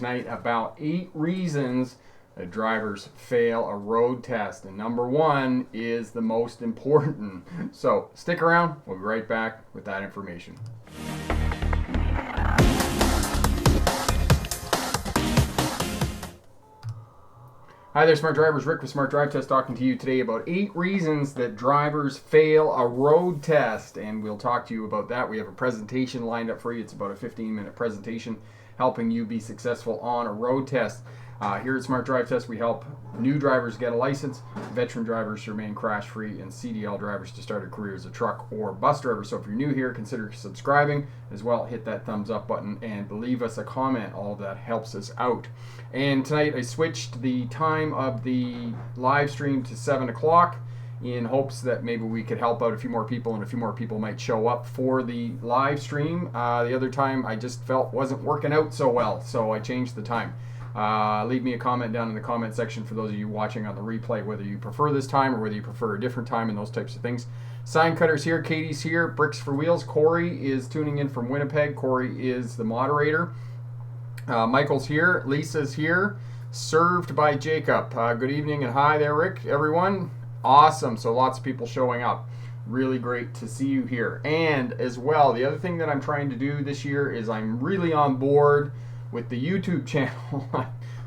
tonight about 8 reasons that drivers fail a road test. And number 1 is the most important. So stick around. We'll be right back with that information. Hi there, Smart Drivers. Rick with Smart Drive Test talking to you today about 8 reasons that drivers fail a road test. And we'll talk to you about that. We have a presentation lined up for you. It's about a 15-minute presentation helping you be successful on a road test. Here at Smart Drive Test, we help new drivers get a license, veteran drivers to remain crash-free, and CDL drivers to start a career as a truck or bus driver. So if you're new here, consider subscribing as well. Hit that thumbs up button and leave us a comment. All of that helps us out. And tonight I switched the time of the live stream to 7 o'clock in hopes that maybe we could help out a few more people and a few more people might show up for the live stream. The other time I just felt wasn't working out so well, so I changed the time. Leave me a comment down in the comment section for those of you watching on the replay, whether you prefer this time or whether you prefer a different time and those types of things. Sign Cutter's here, Katie's here, Bricks for Wheels. Corey is tuning in from Winnipeg. Corey is the moderator. Michael's here, Lisa's here, served by Jacob. Good evening and hi there, Rick, everyone. Awesome, so lots of people showing up. Really great to see you here. And as well, the other thing that I'm trying to do this year is I'm really on board with the YouTube channel.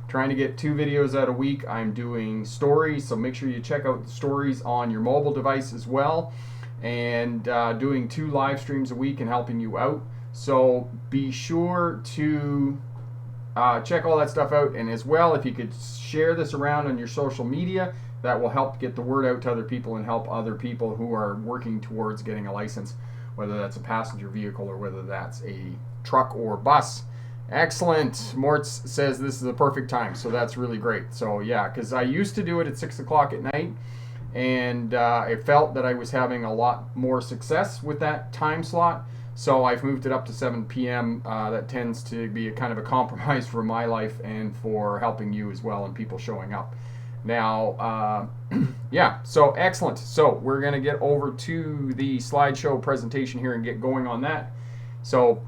Trying to get 2 videos out a week. I'm doing stories, so make sure you check out the stories on your mobile device as well. And doing 2 live streams a week and helping you out. So be sure to check all that stuff out. And as well, if you could share this around on your social media, that will help get the word out to other people and help other people who are working towards getting a license, whether that's a passenger vehicle or whether that's a truck or bus. Excellent. Mortz says this is the perfect time, so that's really great. So yeah, because I used to do it at 6 o'clock at night, and I felt that I was having a lot more success with that time slot, so I've moved it up to 7 p.m. That tends to be a kind of a compromise for my life and for helping you as well and people showing up. Now, yeah, so excellent. So we're going to get over to the slideshow presentation here and get going on that. So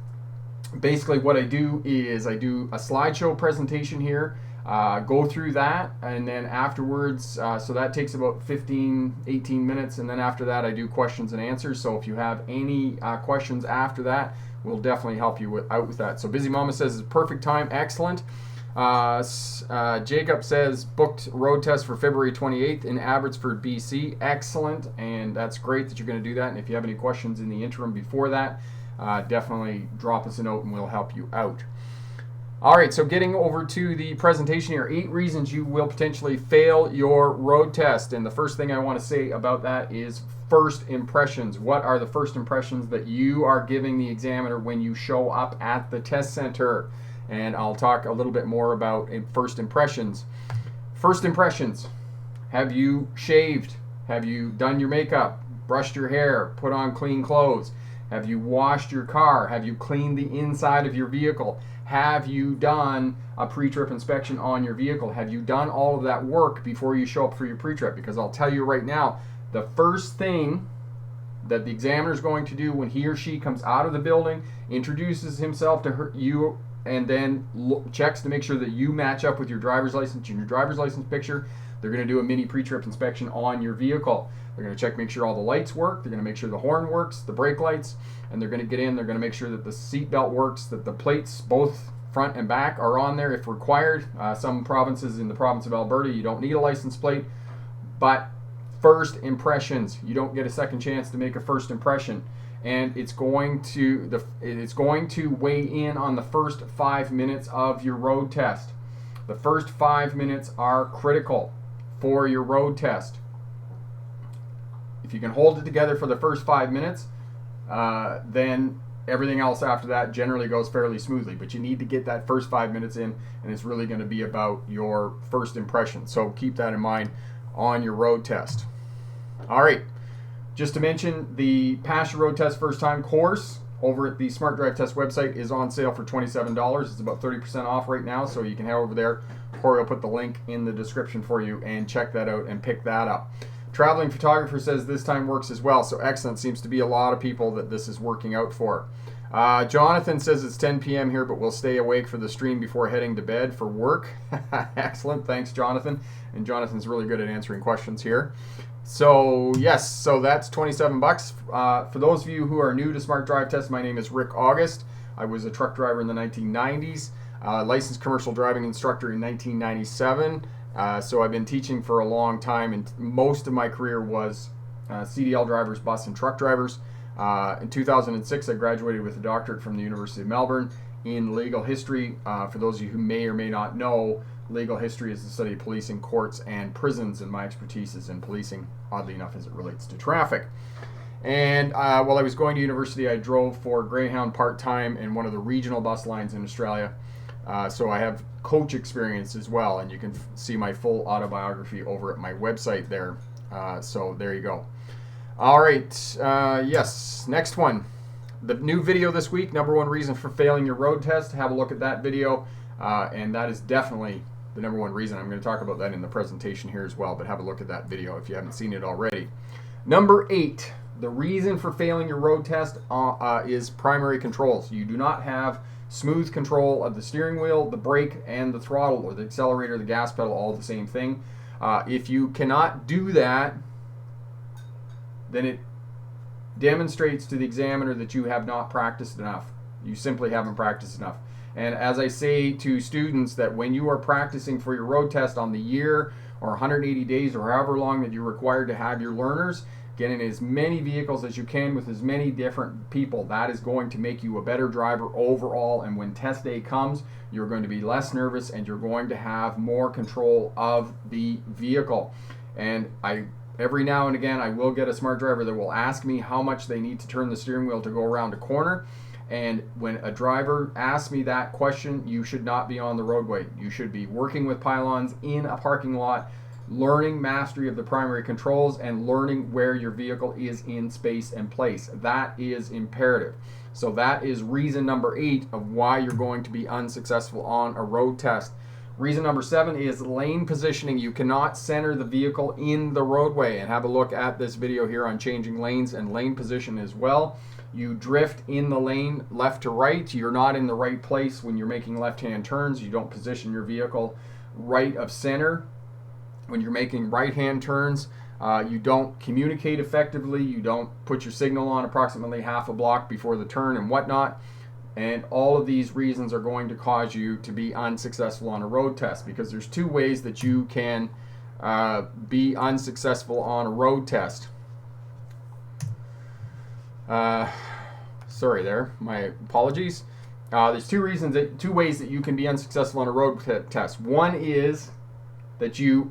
basically what I do is I do a slideshow presentation here, go through that, and then afterwards, so that takes about 15-18 minutes, and then after that I do questions and answers. So if you have any questions after that, we'll definitely help you out with that. So Busy Mama says it's perfect time. Excellent. Jacob says booked road test for February 28th in Abbotsford, BC. Excellent, and that's great that you're going to do that. And if you have any questions in the interim before that, definitely drop us a note and we'll help you out. All right, so getting over to the presentation here, 8 reasons you will potentially fail your road test. And the first thing I want to say about that is first impressions. What are the first impressions that you are giving the examiner when you show up at the test center? And I'll talk a little bit more about first impressions. First impressions. Have you shaved? Have you done your makeup? Brushed your hair? Put on clean clothes? Have you washed your car? Have you cleaned the inside of your vehicle? Have you done a pre-trip inspection on your vehicle? Have you done all of that work before you show up for your pre-trip? Because I'll tell you right now, the first thing that the examiner is going to do when he or she comes out of the building, introduces himself to you, and then checks to make sure that you match up with your driver's license and your driver's license picture. They're going to do a mini pre-trip inspection on your vehicle. They're going to check, make sure all the lights work. They're going to make sure the horn works, the brake lights, and they're going to get in. They're going to make sure that the seat belt works, that the plates, both front and back, are on there if required. Some provinces in the province of Alberta, you don't need a license plate. But first impressions, you don't get a second chance to make a first impression. And it's going to weigh in on the first 5 minutes of your road test. The first 5 minutes are critical for your road test. If you can hold it together for the first 5 minutes, then everything else after that generally goes fairly smoothly. But you need to get that first 5 minutes in, and it's really going to be about your first impression. So keep that in mind on your road test. All right. Just to mention, the Pass Your Road Test First Time course over at the Smart Drive Test website is on sale for $27. It's about 30% off right now, so you can head over there. Corey will put the link in the description for you and check that out and pick that up. Traveling Photographer says this time works as well, so excellent. Seems to be a lot of people that this is working out for. Jonathan says it's 10 p.m. here, but we'll stay awake for the stream before heading to bed for work. Excellent. Thanks, Jonathan. And Jonathan's really good at answering questions here. So, yes, so that's 27 bucks. For those of you who are new to Smart Drive Test, my name is Rick August. I was a truck driver in the 1990s, licensed commercial driving instructor in 1997. So I've been teaching for a long time, and most of my career was CDL drivers, bus and truck drivers. In 2006, I graduated with a doctorate from the University of Melbourne in legal history. For those of you who may or may not know, legal history is the study of policing, courts, and prisons, and my expertise is in policing, oddly enough, as it relates to traffic. And while I was going to university, I drove for Greyhound part-time in one of the regional bus lines in Australia. So I have coach experience as well, and you can see my full autobiography over at my website there. So there you go. All right, yes, next one. The new video this week, number one reason for failing your road test. Have a look at that video, and that is definitely the number one reason. I'm going to talk about that in the presentation here as well, but have a look at that video if you haven't seen it already. Number 8, the reason for failing your road test is primary controls. You do not have smooth control of the steering wheel, the brake, and the throttle, or the accelerator, the gas pedal, all the same thing. If you cannot do that, then it demonstrates to the examiner that you have not practiced enough. You simply haven't practiced enough. And as I say to students, that when you are practicing for your road test on the year or 180 days or however long that you're required to have your learners, get in as many vehicles as you can with as many different people. That is going to make you a better driver overall, and when test day comes, you're going to be less nervous and you're going to have more control of the vehicle. And every now and again, I will get a smart driver that will ask me how much they need to turn the steering wheel to go around a corner. And when a driver asks me that question, you should not be on the roadway. You should be working with pylons in a parking lot, learning mastery of the primary controls and learning where your vehicle is in space and place. That is imperative. So that is reason number 8 of why you're going to be unsuccessful on a road test. Reason number 7 is lane positioning. You cannot center the vehicle in the roadway, and have a look at this video here on changing lanes and lane position as well. You drift in the lane left to right. You're not in the right place when you're making left-hand turns. You don't position your vehicle right of center. When you're making right-hand turns, you don't communicate effectively. You don't put your signal on approximately half a block before the turn and whatnot. And all of these reasons are going to cause you to be unsuccessful on a road test, because there's 2 ways that you can be unsuccessful on a road test. Sorry there, my apologies. There's 2 ways that you can be unsuccessful on a road test. One is that you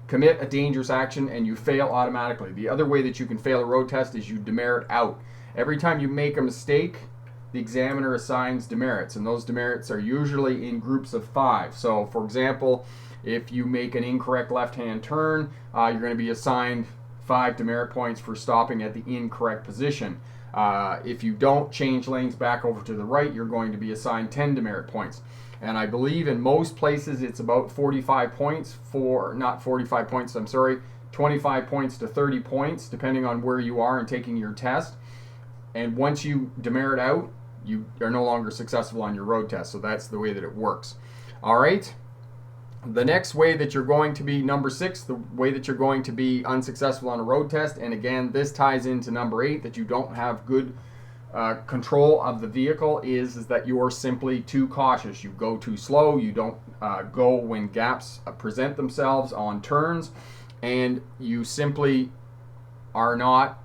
commit a dangerous action and you fail automatically. The other way that you can fail a road test is you demerit out. Every time you make a mistake, the examiner assigns demerits, and those demerits are usually in groups of 5. So, for example, if you make an incorrect left-hand turn, you're going to be assigned 5 demerit points for stopping at the incorrect position. If you don't change lanes back over to the right, you're going to be assigned 10 demerit points. And I believe in most places it's about 45 points for, not 45 points, I'm sorry, 25 points to 30 points, depending on where you are in taking your test. And once you demerit out, you are no longer successful on your road test. So that's the way that it works. All right. The next way that you're going to be, number 6, the way that you're going to be unsuccessful on a road test, and again, this ties into number 8, that you don't have good control of the vehicle, is that you're simply too cautious. You go too slow. You don't go when gaps present themselves on turns, and you simply are not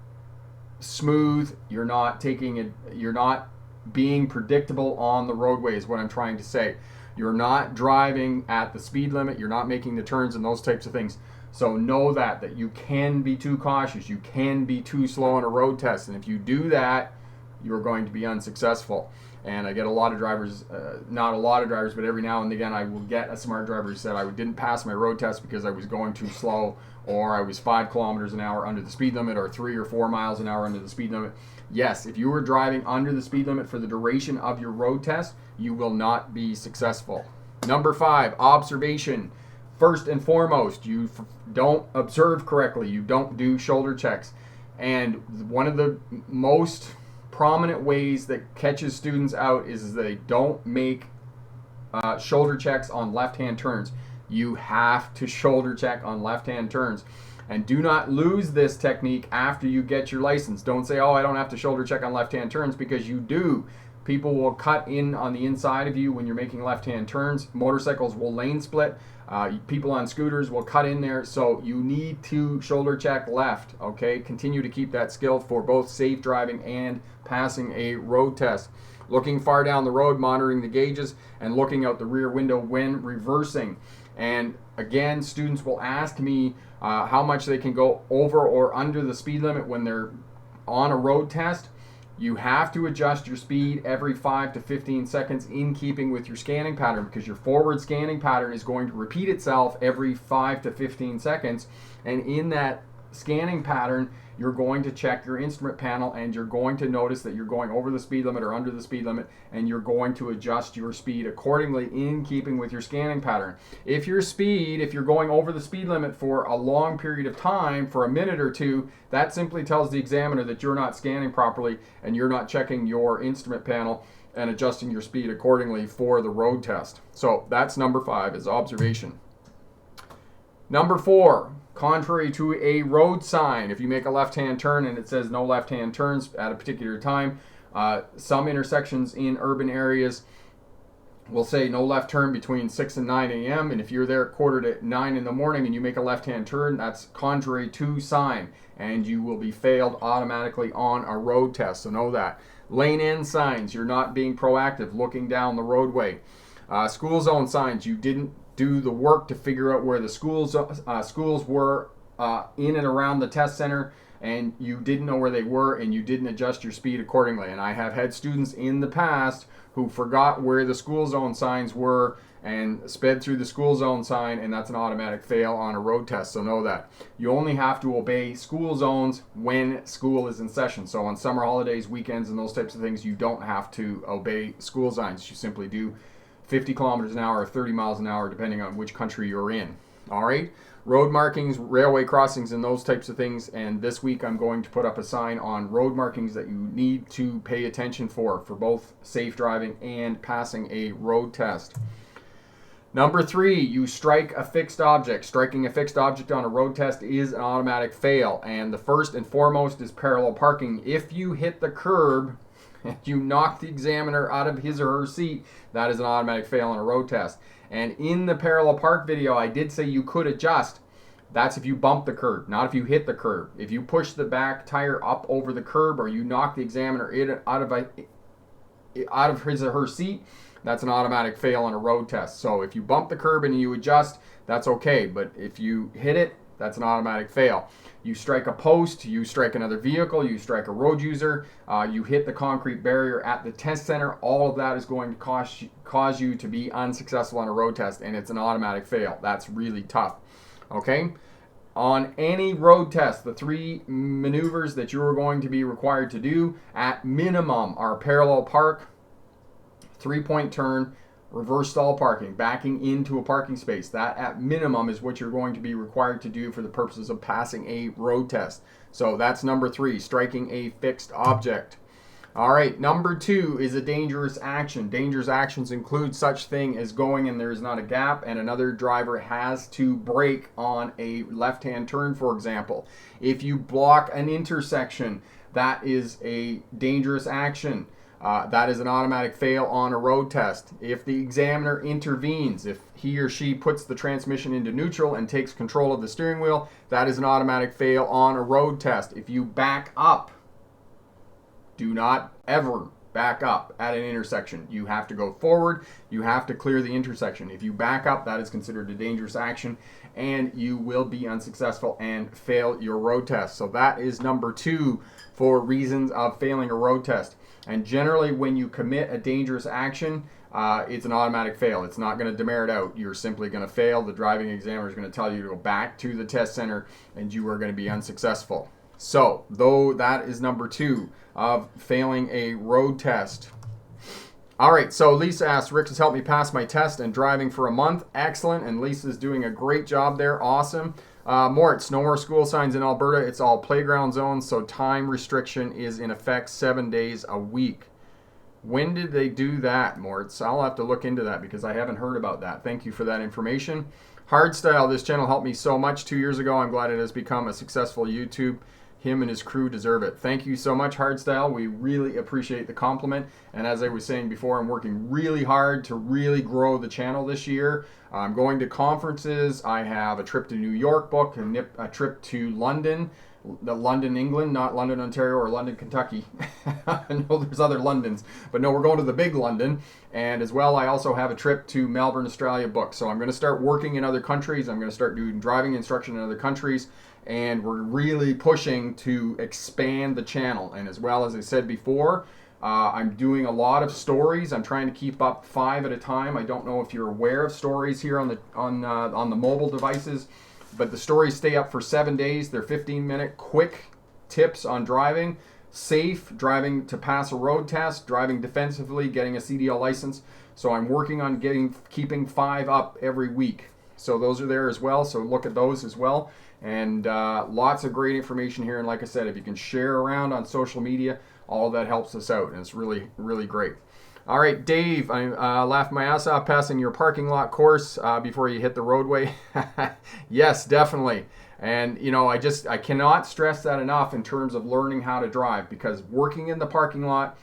smooth. You're not taking it. You're not being predictable on the roadway, is what I'm trying to say. You're not driving at the speed limit. You're not making the turns and those types of things. So know that you can be too cautious. You can be too slow on a road test. And if you do that, you're going to be unsuccessful. And I get a lot of drivers, not a lot of drivers, but every now and again I will get a smart driver who said I didn't pass my road test because I was going too slow, or I was 5 kilometers an hour under the speed limit, or 3 or 4 miles an hour under the speed limit. Yes, if you were driving under the speed limit for the duration of your road test, you will not be successful. Number 5, observation. First and foremost, you don't observe correctly. You don't do shoulder checks. And one of the most prominent ways that catches students out is they don't make shoulder checks on left-hand turns. You have to shoulder check on left-hand turns. And do not lose this technique after you get your license. Don't say, oh, I don't have to shoulder check on left-hand turns, because you do. People will cut in on the inside of you when you're making left-hand turns. Motorcycles will lane split. People on scooters will cut in there. So you need to shoulder check left, okay? Continue to keep that skill for both safe driving and passing a road test. Looking far down the road, monitoring the gauges, and looking out the rear window when reversing. And again, students will ask me how much they can go over or under the speed limit when they're on a road test. You have to adjust your speed every 5 to 15 seconds in keeping with your scanning pattern, because your forward scanning pattern is going to repeat itself every 5 to 15 seconds. And in that scanning pattern, you're going to check your instrument panel, and you're going to notice that you're going over the speed limit or under the speed limit, and you're going to adjust your speed accordingly in keeping with your scanning pattern. If you're going over the speed limit for a long period of time, for a minute or two, that simply tells the examiner that you're not scanning properly and you're not checking your instrument panel and adjusting your speed accordingly for the road test. So that's number 5, is observation. Number 4, contrary to a road sign. If you make a left-hand turn and it says no left-hand turns at a particular time, some intersections in urban areas will say no left turn between 6 and 9 a.m. And if you're there at 8:45 in the morning and you make a left-hand turn, that's contrary to sign, and you will be failed automatically on a road test. So know that. Lane end signs, you're not being proactive, looking down the roadway. School zone signs, you didn't do the work to figure out where the schools were in and around the test center, and you didn't know where they were, and you didn't adjust your speed accordingly. And I have had students in the past who forgot where the school zone signs were and sped through the school zone sign, and that's an automatic fail on a road test. So know that. You only have to obey school zones when school is in session. So on summer holidays, weekends, and those types of things, you don't have to obey school signs. You simply do 50 kilometers an hour or 30 miles an hour, depending on which country you're in. All right? Road markings, railway crossings, and those types of things. And this week I'm going to put up a sign on road markings that you need to pay attention for both safe driving and passing a road test. Number 3, you strike a fixed object. Striking a fixed object on a road test is an automatic fail. And the first and foremost is parallel parking. If you hit the curb and you knock the examiner out of his or her seat, that is an automatic fail on a road test. And in the parallel park video, I did say you could adjust. That's if you bump the curb, not if you hit the curb. If you push the back tire up over the curb, or you knock the examiner out of his or her seat, that's an automatic fail on a road test. So if you bump the curb and you adjust, that's okay. But if you hit it, that's an automatic fail. You strike a post, you strike another vehicle, you strike a road user, you hit the concrete barrier at the test center, all of that is going to cause you to be unsuccessful on a road test, and it's an automatic fail. That's really tough. Okay? On any road test, the 3 maneuvers that you're going to be required to do at minimum are parallel park, 3-point turn, reverse stall parking, backing into a parking space. That at minimum is what you're going to be required to do for the purposes of passing a road test. So that's number 3, striking a fixed object. All right, number 2 is a dangerous action. Dangerous actions include such thing as going and there is not a gap and another driver has to brake on a left-hand turn, for example. If you block an intersection, that is a dangerous action. That is an automatic fail on a road test. If the examiner intervenes, if he or she puts the transmission into neutral and takes control of the steering wheel, that is an automatic fail on a road test. If you back up, do not ever back up at an intersection. You have to go forward. You have to clear the intersection. If you back up, that is considered a dangerous action, and you will be unsuccessful and fail your road test. So that is number 2 for reasons of failing a road test. And generally, when you commit a dangerous action, it's an automatic fail. It's not going to demerit out. You're simply going to fail. The driving examiner is going to tell you to go back to the test center, and you are going to be unsuccessful. So, though that is number 2 of failing a road test. All right, so Lisa asked, Rick has helped me pass my test and driving for a month. Excellent, and Lisa's doing a great job there. Awesome. Mort, no more school signs in Alberta. It's all playground zones, so time restriction is in effect 7 days a week. When did they do that, Morts? I'll have to look into that because I haven't heard about that. Thank you for that information. Hardstyle, this channel helped me so much 2 years ago. I'm glad it has become a successful YouTube. Him and his crew deserve it. Thank you so much, Hardstyle. We really appreciate the compliment. And as I was saying before, I'm working really hard to really grow the channel this year. I'm going to conferences. I have a trip to New York booked, a trip to London, London, England, not London, Ontario, or London, Kentucky. I know there's other Londons, but no, we're going to the big London. And as well, I also have a trip to Melbourne, Australia booked. So I'm going to start working in other countries. I'm going to start doing driving instruction in other countries. And we're really pushing to expand the channel. And as well, as I said before, I'm doing a lot of stories. I'm trying to keep up 5 at a time. I don't know if you're aware of stories here on the mobile devices, but the stories stay up for 7 days. They're 15-minute quick tips on driving, safe driving to pass a road test, driving defensively, getting a CDL license. So I'm working on keeping 5 up every week. So those are there as well. So look at those as well. And lots of great information here. And like I said, if you can share around on social media, all that helps us out. And it's really, really great. All right, Dave, I laughed my ass off passing your parking lot course before you hit the roadway. Yes, definitely. And, you know, I cannot stress that enough in terms of learning how to drive, because working in the parking lot,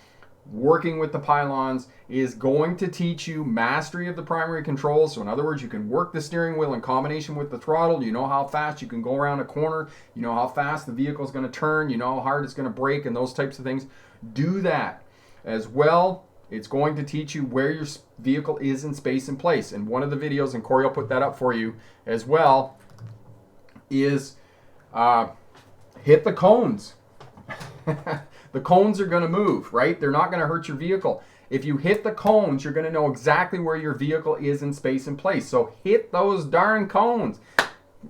working with the pylons is going to teach you mastery of the primary controls. So in other words, you can work the steering wheel in combination with the throttle. You know how fast you can go around a corner. You know how fast the vehicle is going to turn. You know how hard it's going to brake and those types of things. Do that. As well, it's going to teach you where your vehicle is in space and place. And one of the videos, and Corey will put that up for you as well, is hit the cones. The cones are going to move, right? They're not going to hurt your vehicle. If you hit the cones, you're going to know exactly where your vehicle is in space and place. So hit those darn cones.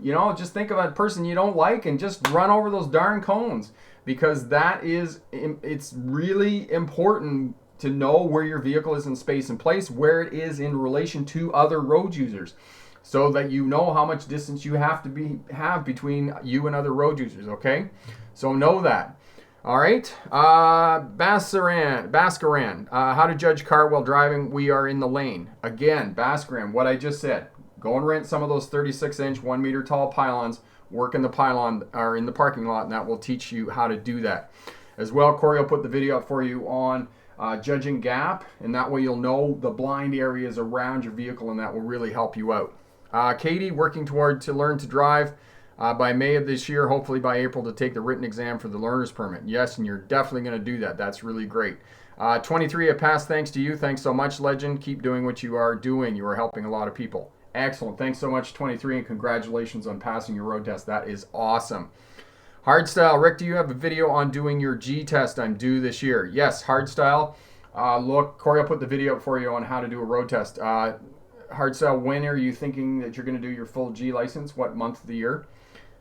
You know, just think of a person you don't like and just run over those darn cones, because it's really important to know where your vehicle is in space and place, where it is in relation to other road users, so that you know how much distance you have between you and other road users, okay? So know that. All right, Baskaran, how to judge car while driving. We are in the lane. Again, Baskaran, what I just said. Go and rent some of those 36-inch, 1 meter tall pylons. Work in the pylon or in the parking lot, and that will teach you how to do that. As well, Corey will put the video up for you on judging gap, and that way you'll know the blind areas around your vehicle, and that will really help you out. Katie, working to learn to drive. By May of this year, hopefully by April, to take the written exam for the learner's permit. Yes, and you're definitely going to do that. That's really great. 23, I passed thanks to you. Thanks so much, Legend. Keep doing what you are doing. You are helping a lot of people. Excellent. Thanks so much, 23, and congratulations on passing your road test. That is awesome. Hardstyle, Rick, do you have a video on doing your G test I'm due this year? Yes, Hardstyle. Look, Corey, I'll put the video up for you on how to do a road test. Hardstyle, when are you thinking that you're going to do your full G license? What month of the year?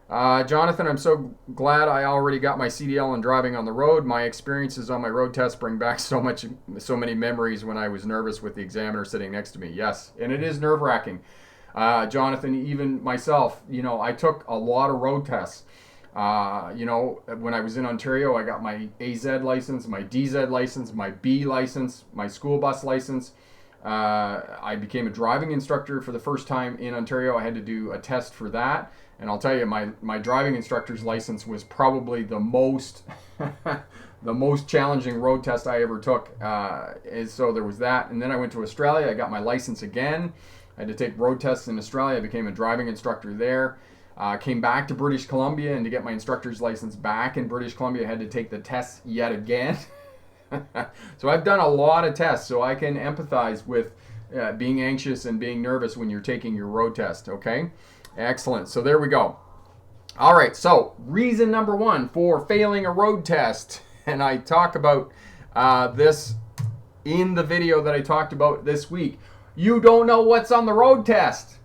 Jonathan, I'm so glad I already got my CDL and driving on the road. My experiences on my road test bring back so many memories when I was nervous with the examiner sitting next to me. Yes, and it is nerve-wracking. Jonathan, even myself, you know, I took a lot of road tests. You know, when I was in Ontario, I got my AZ license, my DZ license, my B license, my school bus license. I became a driving instructor for the first time in Ontario. I had to do a test for that. And I'll tell you, my driving instructor's license was probably the most the most challenging road test I ever took. So there was that. And then I went to Australia. I got my license again. I had to take road tests in Australia. I became a driving instructor there. Came back to British Columbia, and to get my instructor's license back in British Columbia, I had to take the tests yet again. So I've done a lot of tests, so I can empathize with being anxious and being nervous when you're taking your road test, okay? Excellent. So there we go. All right. So reason number 1 for failing a road test, and I talk about this in the video that I talked about this week. You don't know what's on the road test.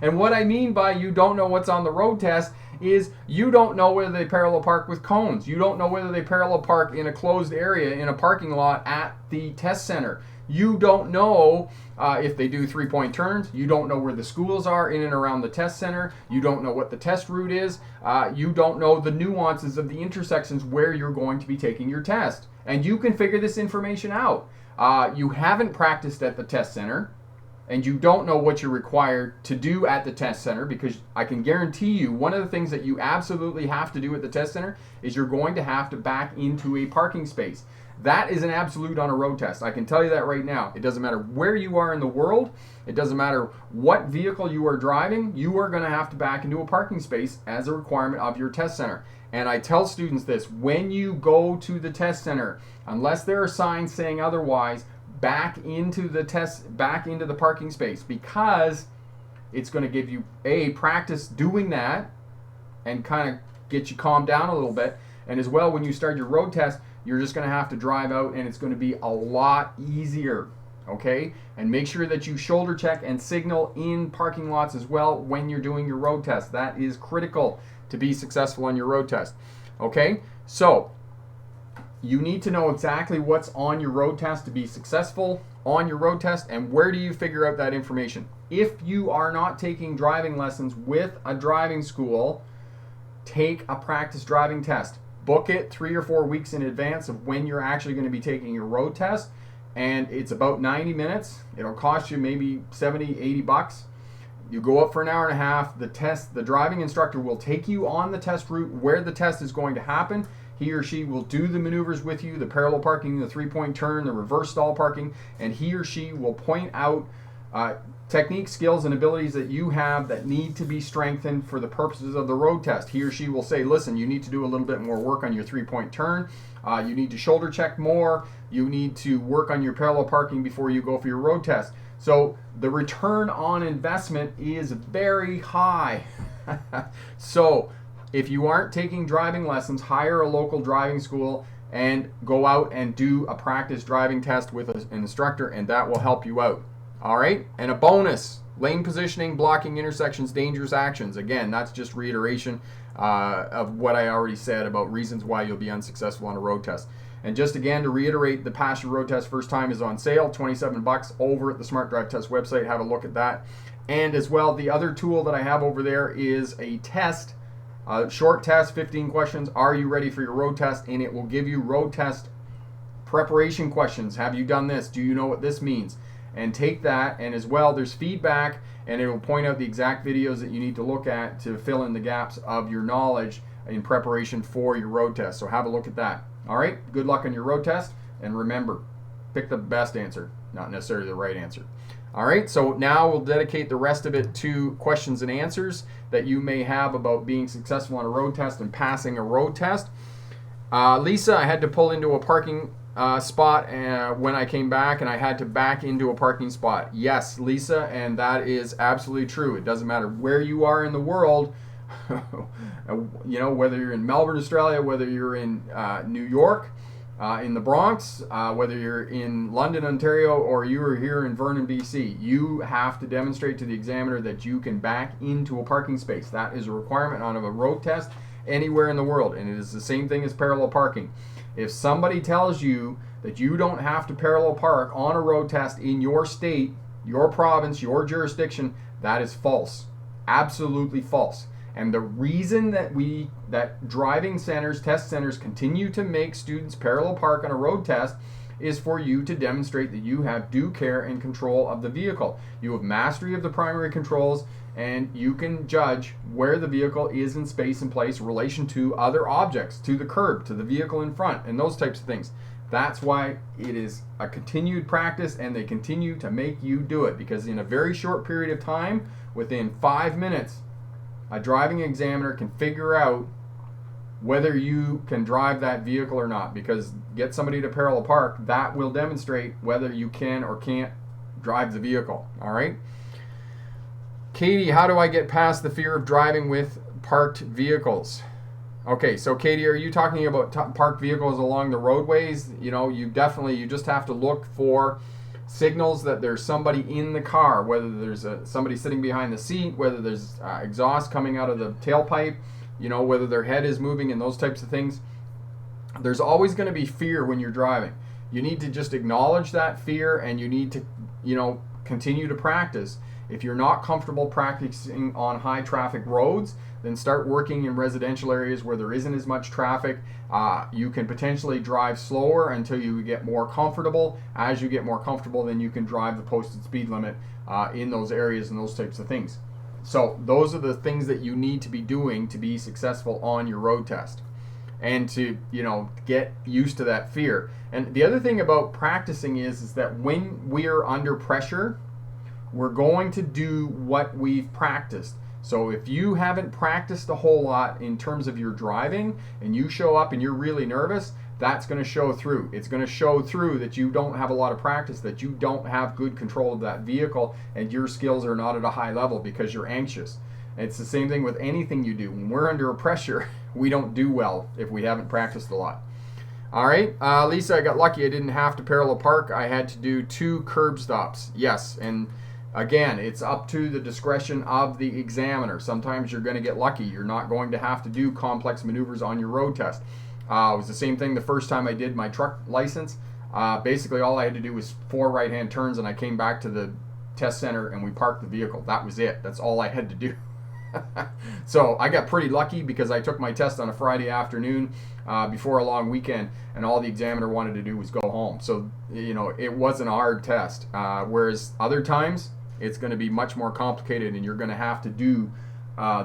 And what I mean by you don't know what's on the road test is you don't know whether they parallel park with cones. You don't know whether they parallel park in a closed area in a parking lot at the test center. You don't know if they do 3-point turns. You don't know where the schools are in and around the test center. You don't know what the test route is. You don't know the nuances of the intersections where you're going to be taking your test. And you can figure this information out. You haven't practiced at the test center, and you don't know what you're required to do at the test center, because I can guarantee you one of the things that you absolutely have to do at the test center is you're going to have to back into a parking space. That is an absolute on a road test. I can tell you that right now. It doesn't matter where you are in the world. It doesn't matter what vehicle you are driving. You are going to have to back into a parking space as a requirement of your test center. And I tell students this: when you go to the test center, unless there are signs saying otherwise, back into the parking space, because it's going to give you practice doing that and kind of get you calmed down a little bit. And as well, when you start your road test, you're just going to have to drive out, and it's going to be a lot easier. Okay? And make sure that you shoulder check and signal in parking lots as well when you're doing your road test. That is critical to be successful on your road test. Okay? So you need to know exactly what's on your road test to be successful on your road test, and where do you figure out that information. If you are not taking driving lessons with a driving school, take a practice driving test. Book it 3 or 4 weeks in advance of when you're actually going to be taking your road test, and it's about 90 minutes. It'll cost you maybe 70, 80 bucks. You go up for an hour and a half. The driving instructor will take you on the test route where the test is going to happen. He or she will do the maneuvers with you, the parallel parking, the 3-point turn, the reverse stall parking, and he or she will point out techniques, skills, and abilities that you have that need to be strengthened for the purposes of the road test. He or she will say, listen, you need to do a little bit more work on your 3-point turn. You need to shoulder check more. You need to work on your parallel parking before you go for your road test. So the return on investment is very high. So if you aren't taking driving lessons, hire a local driving school and go out and do a practice driving test with an instructor, and that will help you out. All right? And a bonus: lane positioning, blocking intersections, dangerous actions. Again, that's just reiteration of what I already said about reasons why you'll be unsuccessful on a road test. And just again to reiterate, the Pass Your Road Test First Time is on sale, $27 over at the Smart Drive Test website. Have a look at that. And as well, the other tool that I have over there is a test, short test, 15 questions. Are you ready for your road test? And it will give you road test preparation questions. Have you done this? Do you know what this means? And take that, and as well, there's feedback, and it will point out the exact videos that you need to look at to fill in the gaps of your knowledge in preparation for your road test. So have a look at that. All right, good luck on your road test, and remember, pick the best answer, not necessarily the right answer. All right, so now we'll dedicate the rest of it to questions and answers that you may have about being successful on a road test and passing a road test. Lisa, I had to pull into a parking spot when I came back, and I had to back into a parking spot. Yes, Lisa, and that is absolutely true. It doesn't matter where you are in the world. You know, whether you're in Melbourne, Australia, whether you're in New York, in the Bronx, whether you're in London, Ontario, or you are here in Vernon, BC, you have to demonstrate to the examiner that you can back into a parking space. That is a requirement on a road test anywhere in the world, and it is the same thing as parallel parking. If somebody tells you that you don't have to parallel park on a road test in your state, your province, your jurisdiction, that is false. Absolutely false. And the reason that driving centers, test centers, continue to make students parallel park on a road test is for you to demonstrate that you have due care and control of the vehicle. You have mastery of the primary controls, and you can judge where the vehicle is in space and place in relation to other objects, to the curb, to the vehicle in front, and those types of things. That's why it is a continued practice, and they continue to make you do it, because in a very short period of time, within 5 minutes, a driving examiner can figure out whether you can drive that vehicle or not, because get somebody to parallel park, that will demonstrate whether you can or can't drive the vehicle. All right? Katie, how do I get past the fear of driving with parked vehicles? Okay, so Katie, are you talking about parked vehicles along the roadways? You know, you just have to look for signals that there's somebody in the car, whether there's somebody sitting behind the seat, whether there's exhaust coming out of the tailpipe, you know, whether their head is moving and those types of things. There's always going to be fear when you're driving. you need to just acknowledge that fear, and you need to, continue to practice. If you're not comfortable practicing on high traffic roads, then start working in residential areas where there isn't as much traffic. You can potentially drive slower until you get more comfortable. As you get more comfortable, then you can drive the posted speed limit in those areas and those types of things. So those are the things that you need to be doing to be successful on your road test, and to get used to that fear. And the other thing about practicing is that when we're under pressure, we're going to do what we've practiced. So if you haven't practiced a whole lot in terms of your driving, and you show up and you're really nervous, that's going to show through. It's going to show through that you don't have a lot of practice, that you don't have good control of that vehicle, and your skills are not at a high level because you're anxious. And it's the same thing with anything you do. When we're under pressure, we don't do well if we haven't practiced a lot. All right, Lisa, I got lucky. I didn't have to parallel park. I had to do 2 curb stops. Yes, and again, it's up to the discretion of the examiner. Sometimes you're going to get lucky. You're not going to have to do complex maneuvers on your road test. It was the same thing the first time I did my truck license. Basically, all I had to do was 4 right-hand turns, and I came back to the test center and we parked the vehicle. That was it. That's all I had to do. So I got pretty lucky because I took my test on a Friday afternoon before a long weekend, and all the examiner wanted to do was go home. So, it wasn't a hard test. Whereas other times, it's going to be much more complicated, and you're going to have to do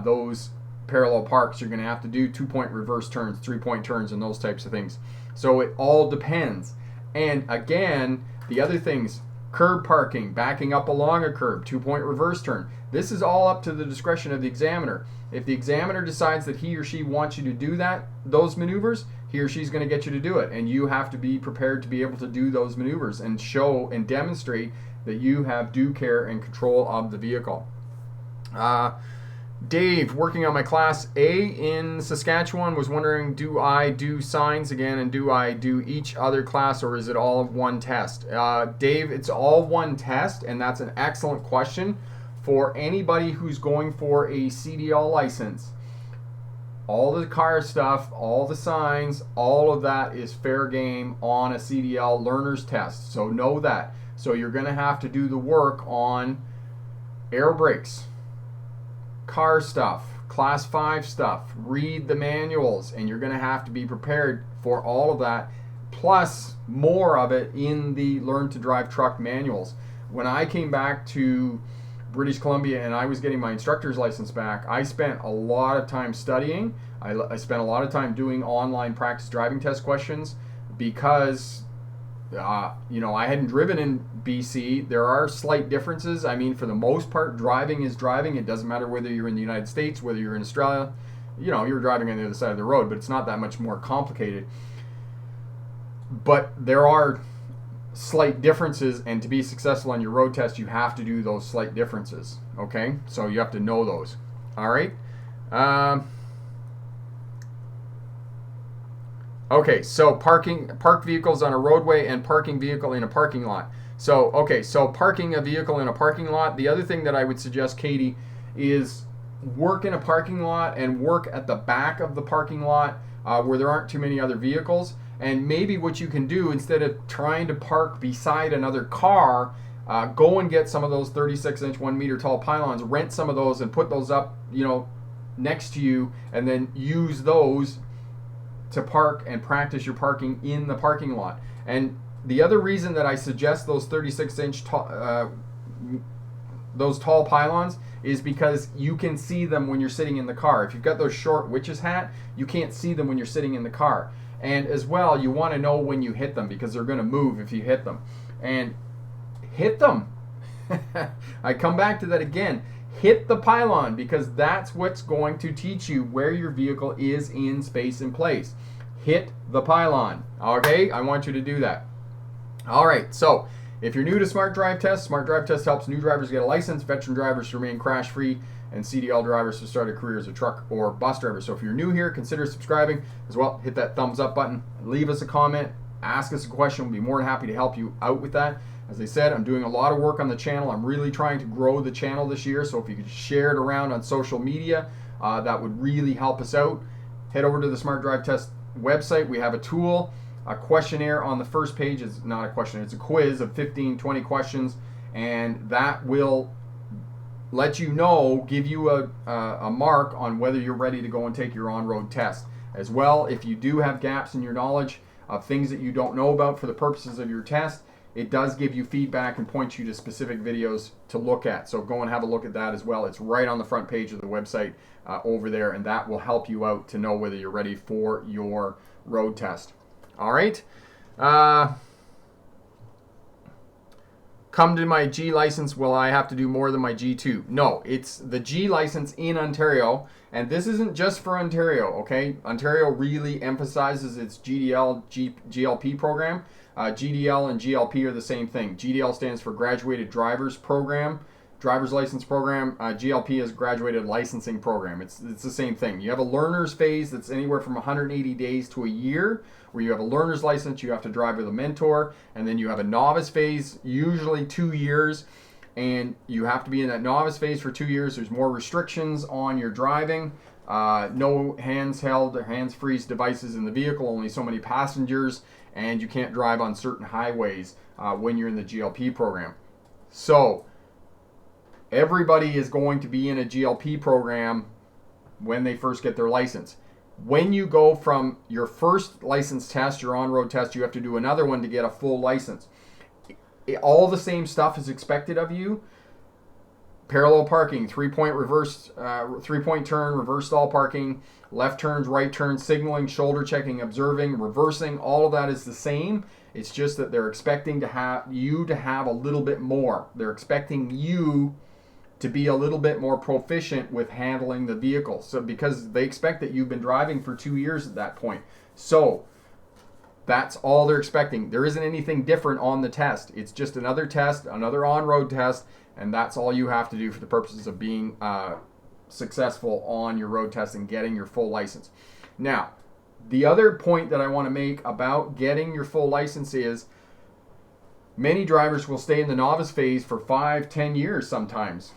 those parallel parks. You're going to have to do 2-point reverse turns, 3-point turns, and those types of things. So it all depends. And again, the other things, curb parking, backing up along a curb, 2-point reverse turn. This is all up to the discretion of the examiner. If the examiner decides that he or she wants you to do those maneuvers, he or she's going to get you to do it. And you have to be prepared to be able to do those maneuvers and show and demonstrate that you have due care and control of the vehicle. Dave, working on my Class A in Saskatchewan, was wondering, do I do signs again, and do I do each other class, or is it all one test? Dave, it's all one test, and that's an excellent question for anybody who's going for a CDL license. All the car stuff, all the signs, all of that is fair game on a CDL learner's test. So know that. So you're going to have to do the work on air brakes, car stuff, Class 5 stuff, read the manuals, and you're going to have to be prepared for all of that, plus more of it in the Learn to Drive Truck manuals. When I came back to British Columbia and I was getting my instructor's license back, I spent a lot of time studying. I spent a lot of time doing online practice driving test questions because I hadn't driven in BC. There are slight differences. I mean, for the most part, driving is driving. It doesn't matter whether you're in the United States, whether you're in Australia. You're driving on the other side of the road, but it's not that much more complicated. But there are slight differences, and to be successful on your road test, you have to do those slight differences. Okay? So you have to know those. All right? Okay, so parked vehicles on a roadway and parking vehicle in a parking lot. So parking a vehicle in a parking lot. The other thing that I would suggest, Katie, is work in a parking lot and work at the back of the parking lot where there aren't too many other vehicles. And maybe what you can do, instead of trying to park beside another car, go and get some of those 36-inch, 1 meter tall pylons, rent some of those and put those up, next to you, and then use those to park and practice your parking in the parking lot. And the other reason that I suggest those 36-inch those tall pylons is because you can see them when you're sitting in the car. If you've got those short witch's hat, you can't see them when you're sitting in the car. And as well, you want to know when you hit them because they're going to move if you hit them. And hit them. I come back to that again. Hit the pylon, because that's what's going to teach you where your vehicle is in space and place. Hit the pylon. Okay, I want you to do that. All right, so if you're new to Smart Drive Test, Smart Drive Test helps new drivers get a license, veteran drivers to remain crash-free, and CDL drivers to start a career as a truck or bus driver. So if you're new here, consider subscribing as well. Hit that thumbs up button, leave us a comment, ask us a question. We'll be more than happy to help you out with that. As I said, I'm doing a lot of work on the channel. I'm really trying to grow the channel this year, so if you could share it around on social media, that would really help us out. Head over to the Smart Drive Test website. We have a tool a questionnaire on the first page. It's not a questionnaire, it's a quiz of 15, 20 questions, and that will let you know, give you a mark on whether you're ready to go and take your on-road test. As well, if you do have gaps in your knowledge of things that you don't know about for the purposes of your test, it does give you feedback and point you to specific videos to look at. So go and have a look at that as well. It's right on the front page of the website over there, and that will help you out to know whether you're ready for your road test. All right. Come to my G license, will I have to do more than my G2? No, it's the G license in Ontario, and this isn't just for Ontario, okay? Ontario really emphasizes its GLP program. GDL and GLP are the same thing. GDL stands for Graduated Drivers Program, Driver's License Program. GLP is Graduated Licensing Program. It's the same thing. You have a learner's phase that's anywhere from 180 days to a year, where you have a learner's license, you have to drive with a mentor, and then you have a novice phase, usually 2 years, and you have to be in that novice phase for 2 years. There's more restrictions on your driving. No hands-held or hands-free devices in the vehicle, only so many passengers, and you can't drive on certain highways when you're in the GLP program. So everybody is going to be in a GLP program when they first get their license. When you go from your first license test, your on-road test, you have to do another one to get a full license. All the same stuff is expected of you. Parallel parking, three-point turn, reverse stall parking, left turns, right turns, signaling, shoulder checking, observing, reversing, all of that is the same. It's just that they're expecting you to have a little bit more. They're expecting you to be a little bit more proficient with handling the vehicle. So because they expect that you've been driving for 2 years at that point. So that's all they're expecting. There isn't anything different on the test. It's just another test, another on-road test, and that's all you have to do for the purposes of being successful on your road test and getting your full license. Now, the other point that I want to make about getting your full license is many drivers will stay in the novice phase for 5-10 years sometimes.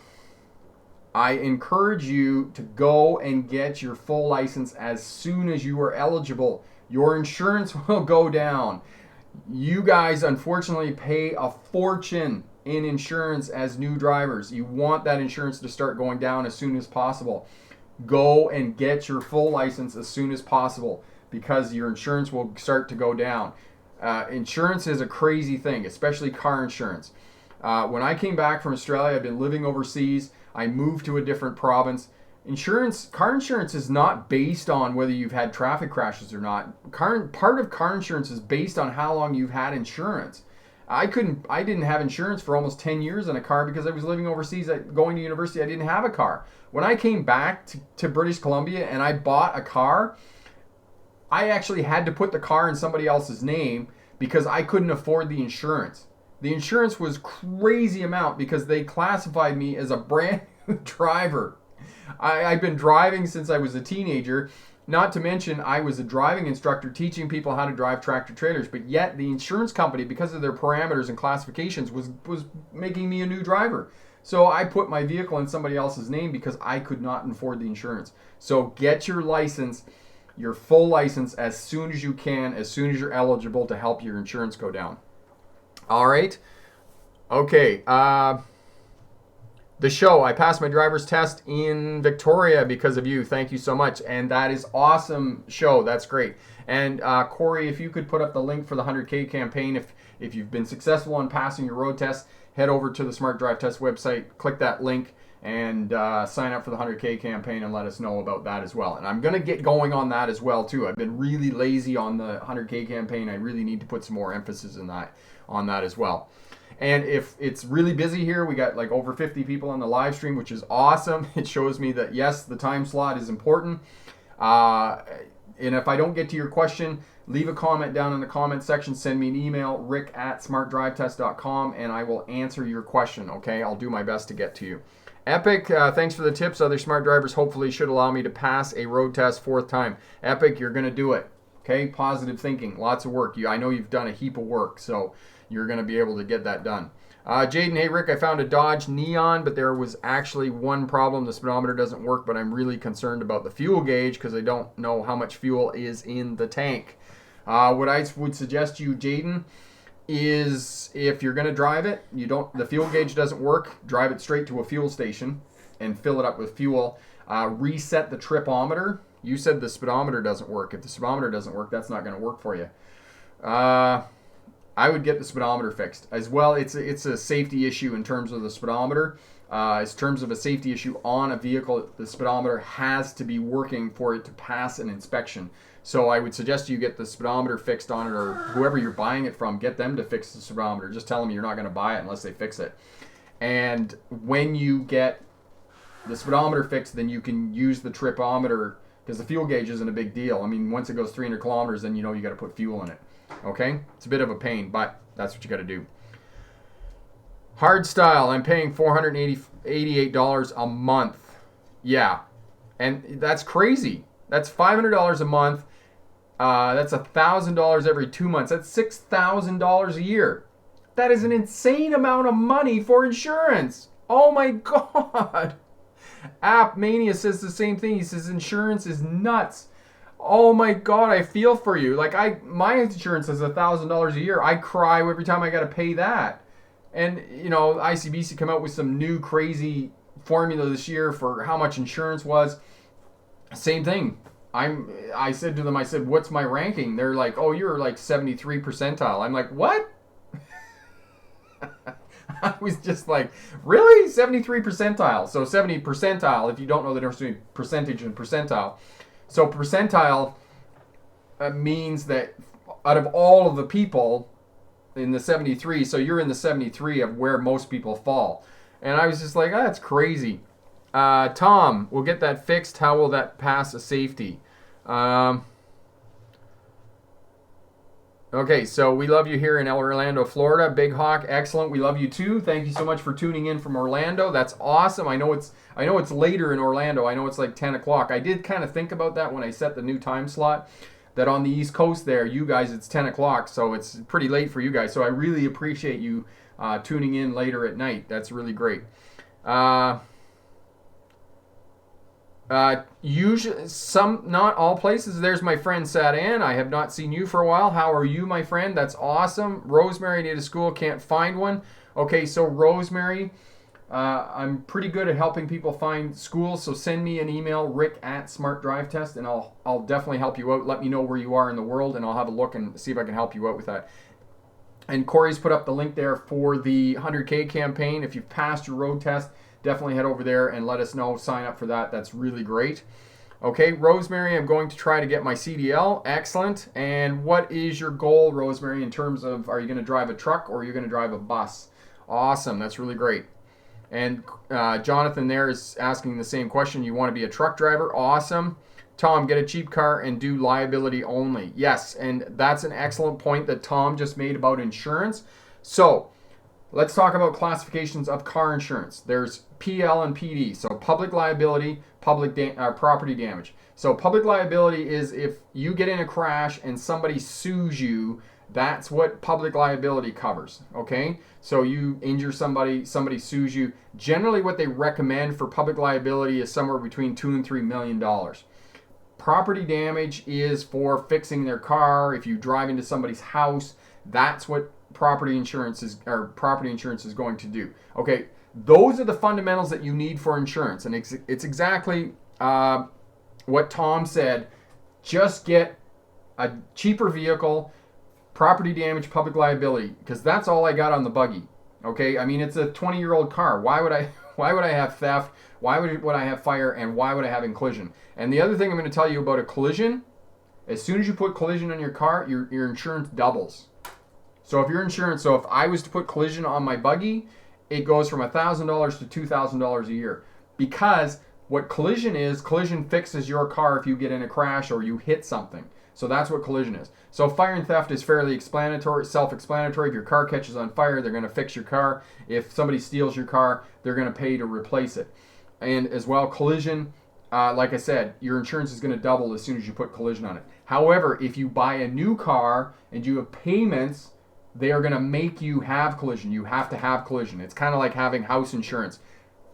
I encourage you to go and get your full license as soon as you are eligible. Your insurance will go down. You guys unfortunately pay a fortune in insurance as new drivers. You want that insurance to start going down as soon as possible. Go and get your full license as soon as possible because your insurance will start to go down. Insurance is a crazy thing, especially car insurance. When I came back from Australia, I've been living overseas. I moved to a different province. Car insurance is not based on whether you've had traffic crashes or not. Part of car insurance is based on how long you've had insurance. I didn't have insurance for almost 10 years in a car because I was living overseas. Going to university, I didn't have a car. When I came back to British Columbia and I bought a car, I actually had to put the car in somebody else's name because I couldn't afford the insurance. The insurance was crazy amount because they classified me as a brand new driver. I've been driving since I was a teenager. Not to mention, I was a driving instructor teaching people how to drive tractor trailers, but yet the insurance company, because of their parameters and classifications, was making me a new driver. So I put my vehicle in somebody else's name because I could not afford the insurance. So get your license, your full license, as soon as you can, as soon as you're eligible to help your insurance go down. All right. Okay. The show, I passed my driver's test in Victoria because of you. Thank you so much. And that is awesome show. That's great. And Corey, if you could put up the link for the 100K campaign, if you've been successful on passing your road test, head over to the Smart Drive Test website, click that link, and sign up for the 100K campaign and let us know about that as well. And I'm going to get going on that as well, too. I've been really lazy on the 100K campaign. I really need to put some more emphasis on that as well. And if it's really busy here, we got like over 50 people on the live stream, which is awesome. It shows me that, yes, the time slot is important. And if I don't get to your question, leave a comment down in the comment section. Send me an email, rick@smartdrivetest.com, and I will answer your question, okay? I'll do my best to get to you. Epic, thanks for the tips. Other smart drivers hopefully should allow me to pass a road test 4th time. Epic, you're going to do it, okay? Positive thinking, lots of work. I know you've done a heap of work, so you're going to be able to get that done. Jaden, hey Rick, I found a Dodge Neon, but there was actually one problem. The speedometer doesn't work, but I'm really concerned about the fuel gauge because I don't know how much fuel is in the tank. What I would suggest to you, Jaden, is if you're going to drive it, the fuel gauge doesn't work, drive it straight to a fuel station and fill it up with fuel. Reset the tripometer. You said the speedometer doesn't work. If the speedometer doesn't work, that's not going to work for you. I would get the speedometer fixed as well. It's a safety issue in terms of the speedometer. In terms of a safety issue on a vehicle, the speedometer has to be working for it to pass an inspection. So I would suggest you get the speedometer fixed on it, or whoever you're buying it from, get them to fix the speedometer. Just tell them you're not going to buy it unless they fix it. And when you get the speedometer fixed, then you can use the tripometer, because the fuel gauge isn't a big deal. I mean, once it goes 300 kilometers, then you know you got to put fuel in it. Okay? It's a bit of a pain, but that's what you got to do. Hard style, I'm paying $488 a month. Yeah. And that's crazy. That's $500 a month. That's $1,000 every 2 months. That's $6,000 a year. That is an insane amount of money for insurance. Oh my God. App Mania says the same thing. He says insurance is nuts. Oh my God, I feel for you. Like my insurance is $1,000 a year. I cry every time I got to pay that. And you know, ICBC come out with some new crazy formula this year for how much insurance was. Same thing. I said to them, I said, what's my ranking? They're like, oh, you're like 73 percentile. I'm like, what? I was just like, really? 73 percentile. So 70 percentile, if you don't know the difference between percentage and percentile. So percentile means that out of all of the people in the 73, so you're in the 73 of where most people fall. And I was just like, that's crazy. Tom, we'll get that fixed. How will that pass a safety? Okay, so we love you here in Orlando, Florida. Big Hawk, excellent. We love you too. Thank you so much for tuning in from Orlando. That's awesome. I know it's later in Orlando. I know it's like 10 o'clock. I did kind of think about that when I set the new time slot, that on the East Coast there, you guys, it's 10 o'clock, so it's pretty late for you guys. So I really appreciate you tuning in later at night. That's really great. Usually, not all places. There's my friend Sadan. I have not seen you for a while. How are you, my friend? That's awesome. Rosemary, need a school, can't find one. Okay, so Rosemary, I'm pretty good at helping people find schools. So send me an email, rick@smartdrivetest, and I'll definitely help you out. Let me know where you are in the world, and I'll have a look and see if I can help you out with that. And Corey's put up the link there for the 100K campaign. If you've passed your road test, definitely head over there and let us know. Sign up for that. That's really great. Okay, Rosemary, I'm going to try to get my CDL. Excellent. And what is your goal, Rosemary, in terms of, are you going to drive a truck or are you going to drive a bus? Awesome. That's really great. And Jonathan there is asking the same question. You want to be a truck driver? Awesome. Tom, get a cheap car and do liability only. Yes, and that's an excellent point that Tom just made about insurance. So let's talk about classifications of car insurance. There's PL and PD, so public liability, property damage. So public liability is if you get in a crash and somebody sues you, that's what public liability covers, okay? So you injure somebody, somebody sues you. Generally what they recommend for public liability is somewhere between $2 and $3 million. Property damage is for fixing their car. If you drive into somebody's house, that's what property insurance is going to do. Okay, those are the fundamentals that you need for insurance, and it's exactly what Tom said. Just get a cheaper vehicle, property damage, public liability, because that's all I got on the buggy. Okay, I mean, it's a 20-year-old car. Why would I have theft? Why would I have fire? And why would I have collision? And the other thing I'm going to tell you about a collision, as soon as you put collision on your car, your insurance doubles. So if I was to put collision on my buggy, it goes from $1,000 to $2,000 a year. Because what collision is, collision fixes your car if you get in a crash or you hit something. So that's what collision is. So fire and theft is fairly self-explanatory. If your car catches on fire, they're going to fix your car. If somebody steals your car, they're going to pay to replace it. And as well, collision, like I said, your insurance is going to double as soon as you put collision on it. However, if you buy a new car and you have payments, they are going to make you have collision. You have to have collision. It's kind of like having house insurance.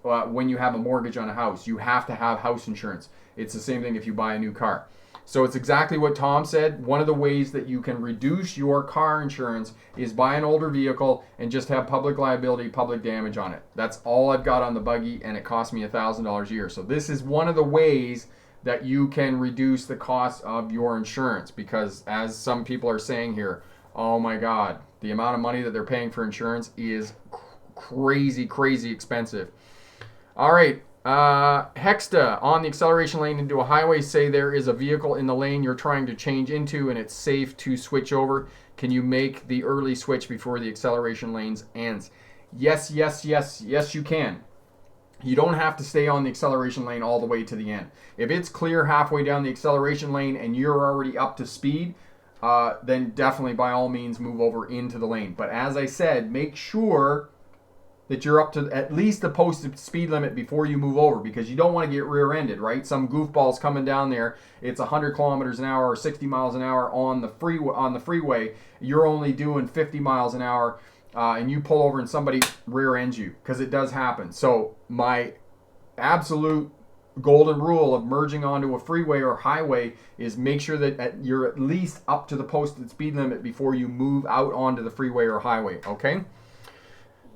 When you have a mortgage on a house, you have to have house insurance. It's the same thing if you buy a new car. So it's exactly what Tom said. One of the ways that you can reduce your car insurance is buy an older vehicle and just have public liability, public damage on it. That's all I've got on the buggy, and it cost me $1,000 a year. So this is one of the ways that you can reduce the cost of your insurance, because as some people are saying here, oh my God, the amount of money that they're paying for insurance is crazy, crazy expensive. All right. Hexta, on the acceleration lane into a highway, say there is a vehicle in the lane you're trying to change into and it's safe to switch over. Can you make the early switch before the acceleration lanes ends? Yes, yes, yes, yes, you can. You don't have to stay on the acceleration lane all the way to the end. If it's clear halfway down the acceleration lane and you're already up to speed, then definitely by all means move over into the lane. But as I said, make sure that you're up to at least the posted speed limit before you move over, because you don't want to get rear-ended, right? Some goofball's coming down there. It's 100 kilometers an hour or 60 miles an hour on the freeway. You're only doing 50 miles an hour, and you pull over and somebody rear-ends you, because it does happen. So my absolute golden rule of merging onto a freeway or highway is make sure that you're at least up to the posted speed limit before you move out onto the freeway or highway, okay?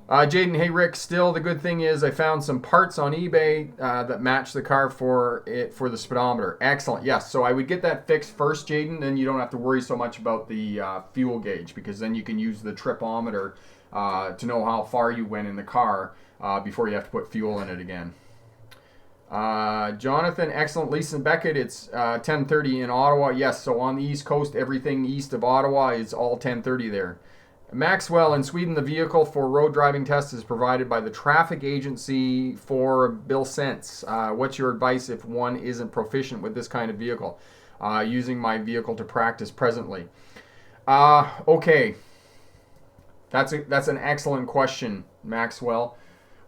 Jaden, hey Rick, still the good thing is I found some parts on eBay that match the car for the speedometer. Excellent. Yes, so I would get that fixed first, Jaden, then you don't have to worry so much about the fuel gauge, because then you can use the tripometer to know how far you went in the car before you have to put fuel in it again. Jonathan, excellent. Lisa and Beckett, it's 10:30 in Ottawa. Yes, so on the East Coast, everything east of Ottawa is all 10:30 there. Maxwell, in Sweden, the vehicle for road driving test is provided by the traffic agency for bill cents. What's your advice if one isn't proficient with this kind of vehicle? Using my vehicle to practice presently. Okay, that's an excellent question, Maxwell.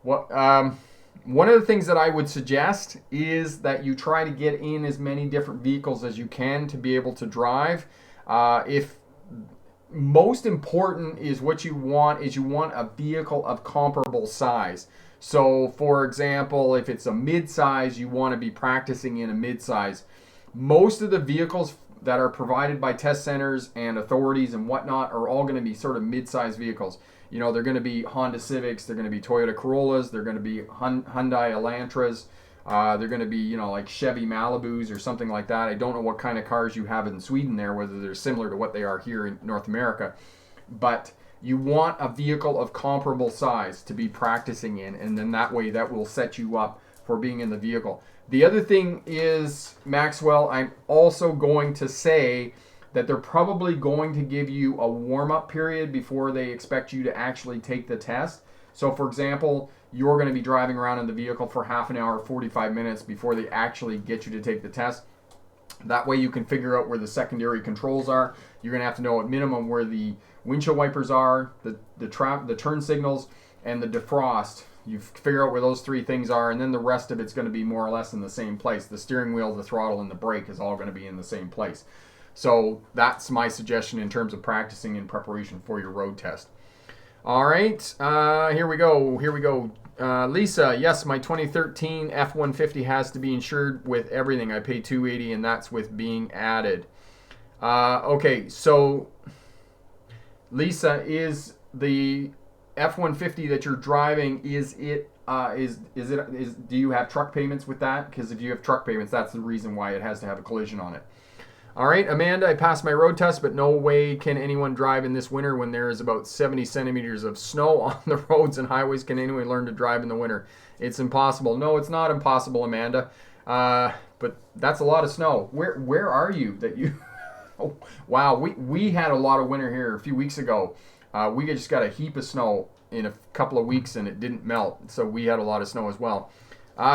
One of the things that I would suggest is that you try to get in as many different vehicles as you can to be able to drive. If most important is what you want a vehicle of comparable size. So for example, if it's a mid-size, you want to be practicing in a mid-size. Most of the vehicles that are provided by test centers and authorities and whatnot are all going to be sort of mid-size vehicles. You know, they're going to be Honda Civics, they're going to be Toyota Corollas, they're going to be Hyundai Elantras, they're going to be, you know, like Chevy Malibus or something like that. I don't know what kind of cars you have in Sweden there, whether they're similar to what they are here in North America. But you want a vehicle of comparable size to be practicing in, and then that way that will set you up for being in the vehicle. The other thing is, Maxwell, I'm also going to say that they're probably going to give you a warm-up period before they expect you to actually take the test. So for example, you're going to be driving around in the vehicle for half an hour, 45 minutes before they actually get you to take the test. That way you can figure out where the secondary controls are. You're going to have to know at minimum where the windshield wipers are, the turn signals, and the defrost. You figure out where those three things are, and then the rest of it's going to be more or less in the same place. The steering wheel, the throttle, and the brake is all going to be in the same place. So that's my suggestion in terms of practicing in preparation for your road test. All right, here we go. Lisa, yes, my 2013 F-150 has to be insured with everything. I pay $280, and that's with being added. Okay, so Lisa, is the F-150 that you're driving, do you have truck payments with that? Because if you have truck payments, that's the reason why it has to have a collision on it. All right, Amanda, I passed my road test, but no way can anyone drive in this winter when there is about 70 centimeters of snow on the roads and highways. Can anyone learn to drive in the winter? It's impossible. No, it's not impossible, Amanda. But that's a lot of snow. Where are you that you... Oh, wow, we had a lot of winter here a few weeks ago. We just got a heap of snow in a couple of weeks and it didn't melt. So we had a lot of snow as well.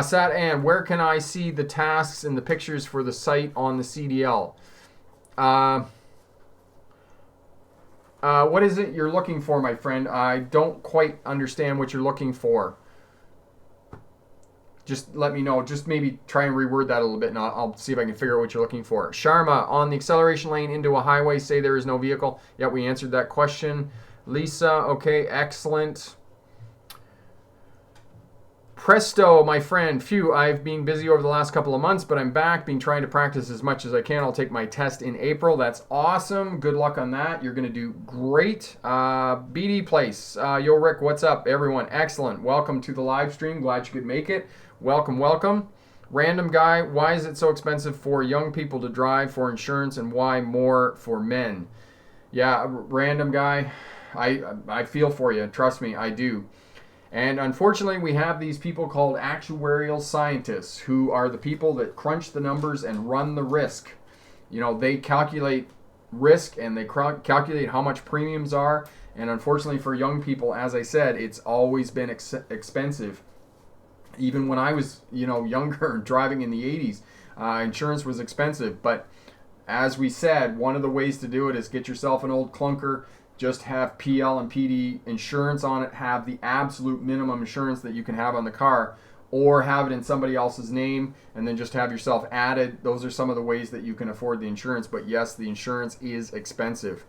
Sat Ann, where can I see the tasks and the pictures for the site on the CDL? What is it you're looking for, my friend? I don't quite understand what you're looking for. Just let me know. Just maybe try and reword that a little bit, and I'll see if I can figure out what you're looking for. Sharma, on the acceleration lane into a highway, say there is no vehicle. Yeah, we answered that question. Lisa, okay, excellent. Presto, my friend. Phew, I've been busy over the last couple of months, but I'm back. Been trying to practice as much as I can. I'll take my test in April. That's awesome. Good luck on that. You're going to do great. BD Place. Yo, Rick, what's up, everyone? Excellent. Welcome to the live stream. Glad you could make it. Welcome, welcome. Random guy, why is it so expensive for young people to drive for insurance and why more for men? Yeah, random guy, I feel for you. Trust me, I do. And unfortunately, we have these people called actuarial scientists who are the people that crunch the numbers and run the risk. You know, they calculate risk and they calculate how much premiums are. And unfortunately for young people, as I said, it's always been expensive. Even when I was, younger, driving in the 80s, insurance was expensive. But as we said, one of the ways to do it is get yourself an old clunker. Just have PL and PD insurance on it. Have the absolute minimum insurance that you can have on the car, or have it in somebody else's name and then just have yourself added. Those are some of the ways that you can afford the insurance. But yes, the insurance is expensive.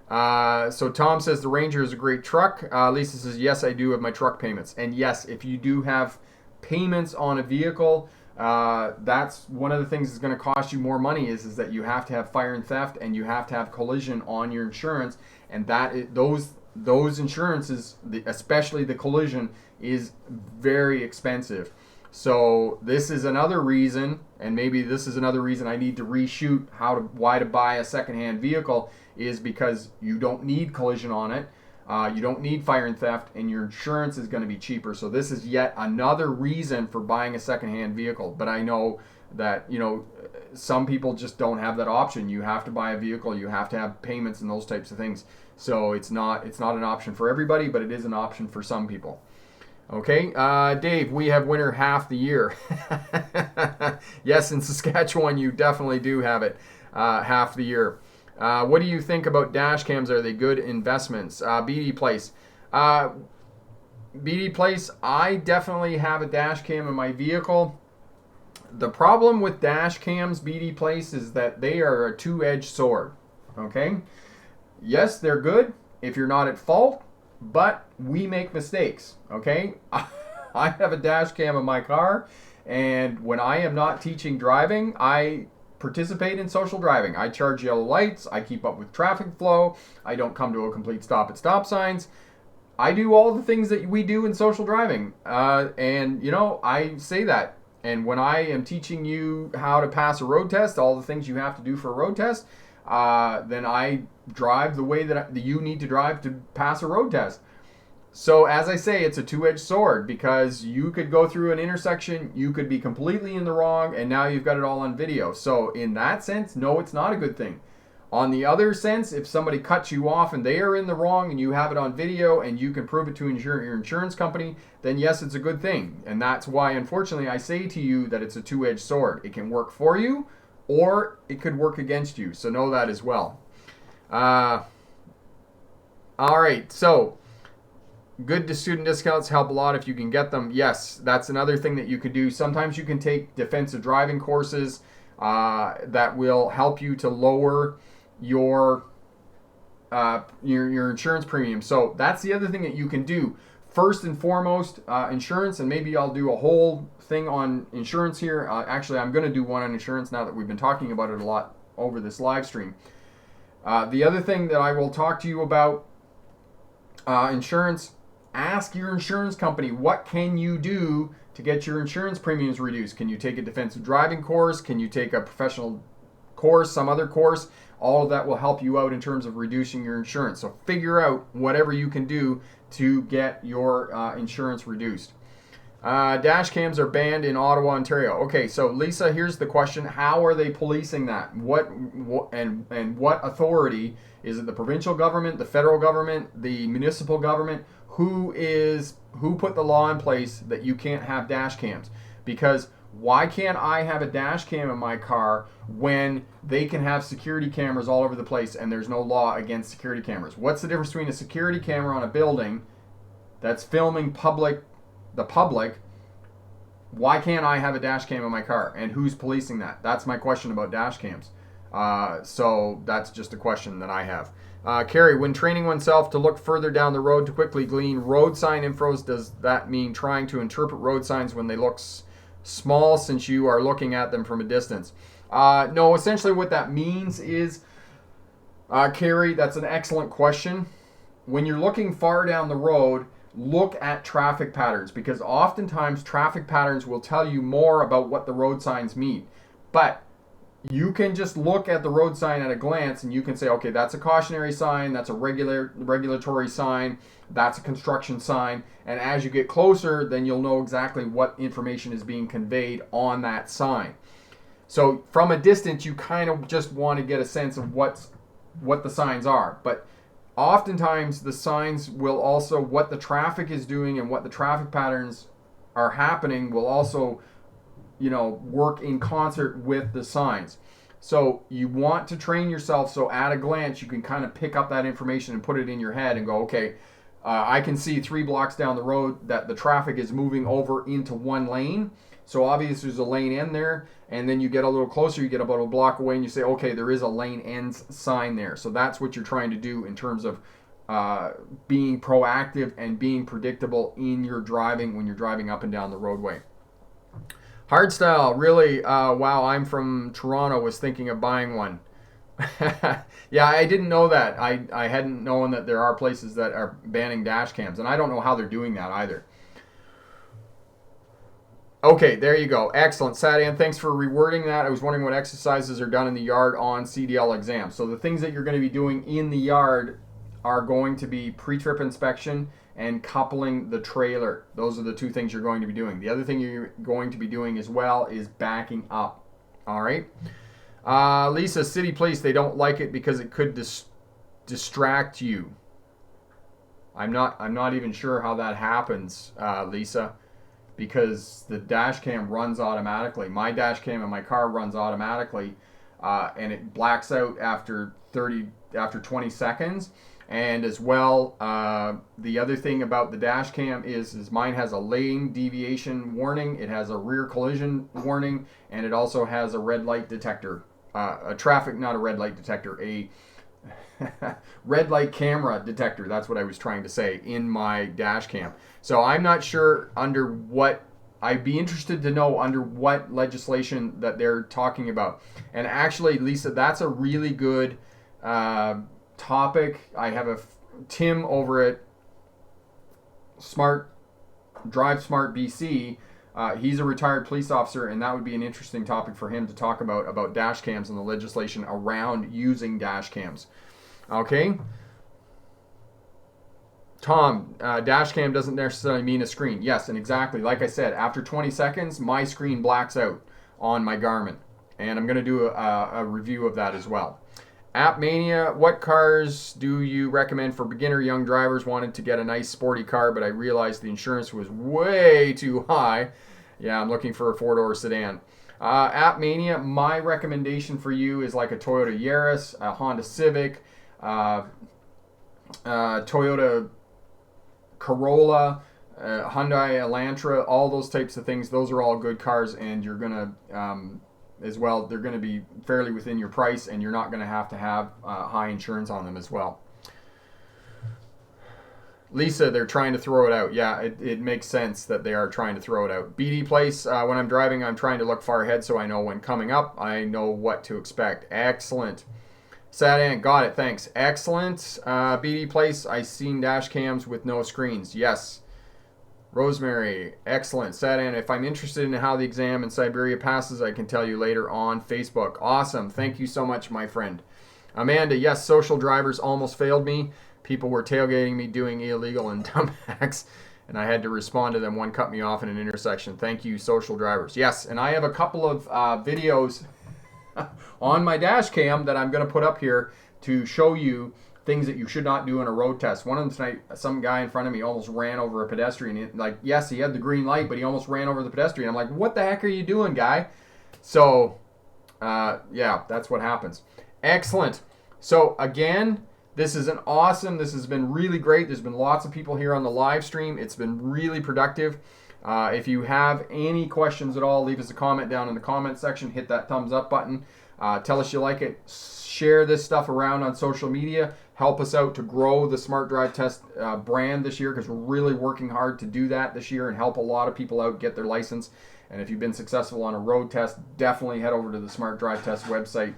So Tom says the Ranger is a great truck. Lisa says, yes, I do have my truck payments. And yes, if you do have payments on a vehicle, that's one of the things that's going to cost you more money is that you have to have fire and theft and you have to have collision on your insurance. And those insurances, especially the collision, is very expensive. So this is another reason, and maybe this is another reason I need to reshoot why to buy a secondhand vehicle, is because you don't need collision on it. You don't need fire and theft, and your insurance is going to be cheaper. So this is yet another reason for buying a secondhand vehicle. But I know that, some people just don't have that option. You have to buy a vehicle, you have to have payments and those types of things. So it's not an option for everybody, but it is an option for some people. Okay, Dave, we have winter half the year. Yes, in Saskatchewan, you definitely do have it half the year. What do you think about dash cams? Are they good investments? BD Place. BD Place, I definitely have a dash cam in my vehicle. The problem with dash cams, BD Place, is that they are a two-edged sword. Okay? Yes, they're good if you're not at fault, but we make mistakes. Okay? I have a dash cam in my car, and when I am not teaching driving, I participate in social driving. I charge yellow lights, I keep up with traffic flow, I don't come to a complete stop at stop signs. I do all the things that we do in social driving. And I say that. And when I am teaching you how to pass a road test, all the things you have to do for a road test, then I drive the way that you need to drive to pass a road test. So as I say, it's a two-edged sword, because you could go through an intersection, you could be completely in the wrong, and now you've got it all on video. So in that sense, no, it's not a good thing. On the other sense, if somebody cuts you off and they are in the wrong and you have it on video and you can prove it to your insurance company, then yes, it's a good thing. And that's why, unfortunately, I say to you that it's a two-edged sword. It can work for you or it could work against you. So know that as well. All right, so good student discounts help a lot if you can get them. Yes, that's another thing that you could do. Sometimes you can take defensive driving courses that will help you to lower your insurance premium. So that's the other thing that you can do. First and foremost, insurance, and maybe I'll do a whole thing on insurance here. Actually, I'm going to do one on insurance now that we've been talking about it a lot over this live stream. The other thing that I will talk to you about, insurance, ask your insurance company, what can you do to get your insurance premiums reduced? Can you take a defensive driving course? Can you take a professional course, some other course? All of that will help you out in terms of reducing your insurance. So figure out whatever you can do to get your insurance reduced. Dash cams are banned in Ottawa, Ontario. Okay, so Lisa, here's the question. How are they policing that? What authority? Is it the provincial government, the federal government, the municipal government? Who put the law in place that you can't have dash cams? Because why can't I have a dash cam in my car when they can have security cameras all over the place and there's no law against security cameras? What's the difference between a security camera on a building that's filming the public? Why can't I have a dash cam in my car? And who's policing that? That's my question about dash cams. So that's just a question that I have. Carrie, when training oneself to look further down the road to quickly glean road sign infos, does that mean trying to interpret road signs when they look small since you are looking at them from a distance? No, essentially what that means is, Carrie, that's an excellent question. When you're looking far down the road, look at traffic patterns, because oftentimes traffic patterns will tell you more about what the road signs mean. But you can just look at the road sign at a glance and you can say, okay, that's a cautionary sign, that's a regulatory sign, that's a construction sign. And as you get closer, then you'll know exactly what information is being conveyed on that sign. So from a distance, you kind of just want to get a sense of what the signs are. But oftentimes the signs will also, what the traffic is doing and what the traffic patterns are happening will also, work in concert with the signs. So you want to train yourself so at a glance you can kind of pick up that information and put it in your head and go, okay, I can see 3 blocks down the road that the traffic is moving over into one lane. So obviously there's a lane end there, and then you get a little closer, you get about a block away and you say, okay, there is a lane ends sign there. So that's what you're trying to do in terms of being proactive and being predictable in your driving when you're driving up and down the roadway. Hardstyle, really, wow, I'm from Toronto, was thinking of buying one. Yeah, I didn't know that. I hadn't known that there are places that are banning dash cams, and I don't know how they're doing that either. Okay, there you go. Excellent. Sadian, thanks for rewording that. I was wondering what exercises are done in the yard on CDL exams. So the things that you're going to be doing in the yard are going to be pre-trip inspection and coupling the trailer. Those are the 2 things you're going to be doing. The other thing you're going to be doing as well is backing up. All right. Lisa, city police, they don't like it because it could distract you. I'm not even sure how that happens, Lisa, because the dash cam runs automatically. My dash cam in my car runs automatically, and it blacks out after 20 seconds. And as well, the other thing about the dash cam is mine has a lane deviation warning, it has a rear collision warning, and it also has a red light detector, a red light camera detector. That's what I was trying to say in my dash cam. So I'm not sure under what, I'd be interested to know under what legislation that they're talking about. And actually, Lisa, that's a really good topic. I have Tim over at Drive Smart BC. He's a retired police officer, and that would be an interesting topic for him to talk about dash cams and the legislation around using dash cams. Okay. Tom, dash cam doesn't necessarily mean a screen. Yes, and exactly like I said, after 20 seconds, my screen blacks out on my Garmin, and I'm going to do a review of that as well. App Mania, what cars do you recommend for beginner young drivers? Wanted to get a nice sporty car, but I realized the insurance was way too high. Yeah, I'm looking for a 4-door sedan. App Mania, my recommendation for you is like a Toyota Yaris, a Honda Civic, Toyota Corolla, Hyundai Elantra, all those types of things. Those are all good cars, and you're going to... as well, they're going to be fairly within your price, and you're not going to have high insurance on them as well. Lisa, they're trying to throw it out. Yeah, it makes sense that they are trying to throw it out. BD Place, when I'm driving, I'm trying to look far ahead so I know when coming up, I know what to expect. Excellent. Sadan, got it, thanks. Excellent. BD Place, I've seen dash cams with no screens. Yes. Rosemary, excellent. Sadan, if I'm interested in how the exam in Siberia passes, I can tell you later on Facebook. Awesome. Thank you so much, my friend. Amanda, yes, social drivers almost failed me. People were tailgating me doing illegal and dumb hacks, and I had to respond to them. One cut me off in an intersection. Thank you, social drivers. Yes, and I have a couple of videos on my dash cam that I'm going to put up here to show you things that you should not do in a road test. One of them tonight, some guy in front of me almost ran over a pedestrian. Like, yes, he had the green light, but he almost ran over the pedestrian. I'm like, what the heck are you doing, guy? So, yeah, that's what happens. Excellent. So, again, this has been really great. There's been lots of people here on the live stream. It's been really productive. If you have any questions at all, leave us a comment down in the comment section. Hit that thumbs up button. Tell us you like it. Share this stuff around on social media. Help us out to grow the Smart Drive Test brand this year, because we're really working hard to do that this year and help a lot of people out get their license. And if you've been successful on a road test, definitely head over to the Smart Drive Test website.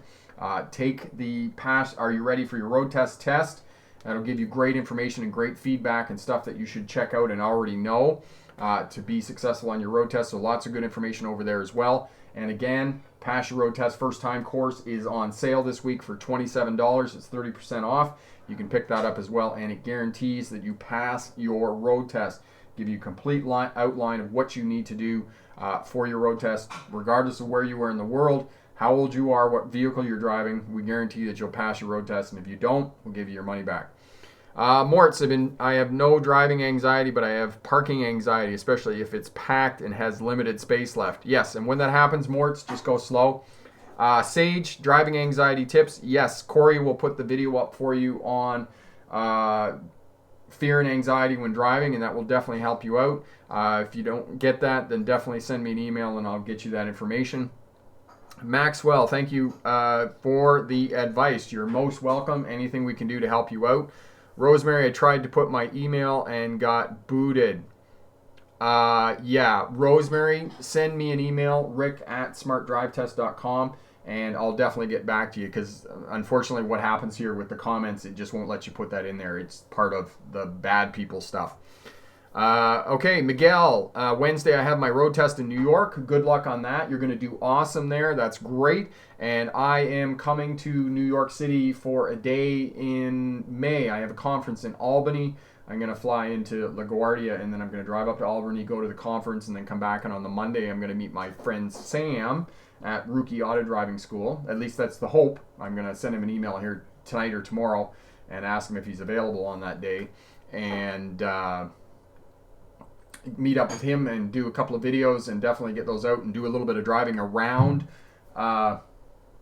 Take the Are You Ready for Your Road Test test? That'll give you great information and great feedback and stuff that you should check out and already know to be successful on your road test. So lots of good information over there as well. And again, Pass Your Road Test First Time course is on sale this week for $27. It's 30% off. You can pick that up as well, and it guarantees that you pass your road test. Give you a complete outline of what you need to do for your road test, regardless of where you are in the world, how old you are, what vehicle you're driving. We guarantee that you'll pass your road test, and if you don't, we'll give you your money back. Mort's, I have no driving anxiety, but I have parking anxiety, especially if it's packed and has limited space left. Yes, and when that happens, Mort's, just go slow. Sage, driving anxiety tips. Yes, Corey will put the video up for you on fear and anxiety when driving, and that will definitely help you out. If you don't get that, then definitely send me an email and I'll get you that information. Maxwell, thank you for the advice. You're most welcome. Anything we can do to help you out. Rosemary, I tried to put my email and got booted. Yeah, Rosemary, send me an email, rick@smartdrivetest.com, and I'll definitely get back to you, because unfortunately what happens here with the comments, it just won't let you put that in there. It's part of the bad people stuff. Okay, Miguel, Wednesday I have my road test in New York. Good luck on that. You're going to do awesome there. That's great. And I am coming to New York City for a day in May. I have a conference in Albany. I'm going to fly into LaGuardia, and then I'm going to drive up to Albany, go to the conference, and then come back. And on the Monday, I'm going to meet my friend Sam at Rookie Auto Driving School. At least that's the hope. I'm going to send him an email here tonight or tomorrow and ask him if he's available on that day. And meet up with him and do a couple of videos and definitely get those out and do a little bit of driving around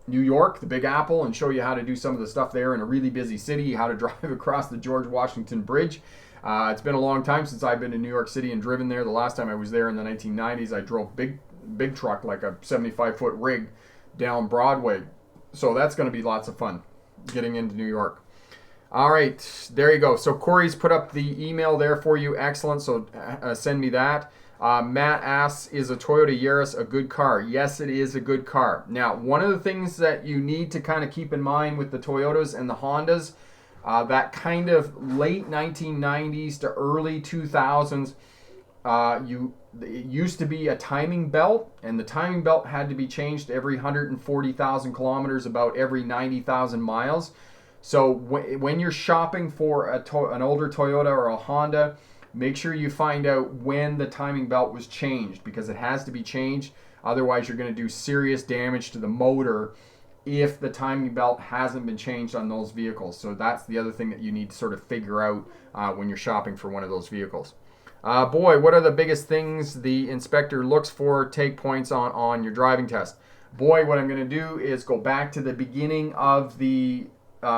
New York, the Big Apple, and show you how to do some of the stuff there in a really busy city, how to drive across the George Washington Bridge. It's been a long time since I've been to New York City and driven there. The last time I was there in the 1990s, I drove big truck, like a 75-foot rig down Broadway. So that's going to be lots of fun getting into New York. All right, there you go. So Corey's put up the email there for you. Excellent. So send me that. Matt asks, is a Toyota Yaris a good car? Yes, it is a good car. Now, one of the things that you need to kind of keep in mind with the Toyotas and the Hondas, that kind of late 1990s to early 2000s, it used to be a timing belt, and the timing belt had to be changed every 140,000 kilometers, about every 90,000 miles. So when you're shopping for an older Toyota or a Honda, make sure you find out when the timing belt was changed, because it has to be changed. Otherwise, you're going to do serious damage to the motor if the timing belt hasn't been changed on those vehicles. So that's the other thing that you need to sort of figure out when you're shopping for one of those vehicles. Boy, what are the biggest things the inspector looks for, take points on your driving test? Boy, what I'm going to do is go back to the beginning of the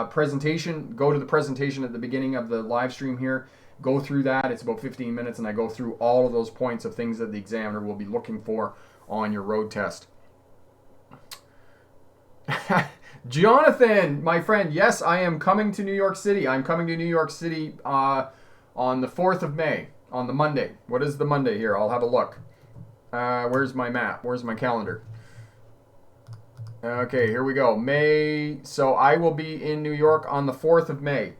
presentation, go to the presentation at the beginning of the live stream here, go through that. It's about 15 minutes, and I go through all of those points of things that the examiner will be looking for on your road test. Jonathan, my friend, yes, I am coming to New York City. I'm coming to New York City on the 4th of May, on the Monday. What is the Monday here? I'll have a look. Where's my map? Where's my calendar? Okay, here we go. May. So I will be in New York on the 4th of May.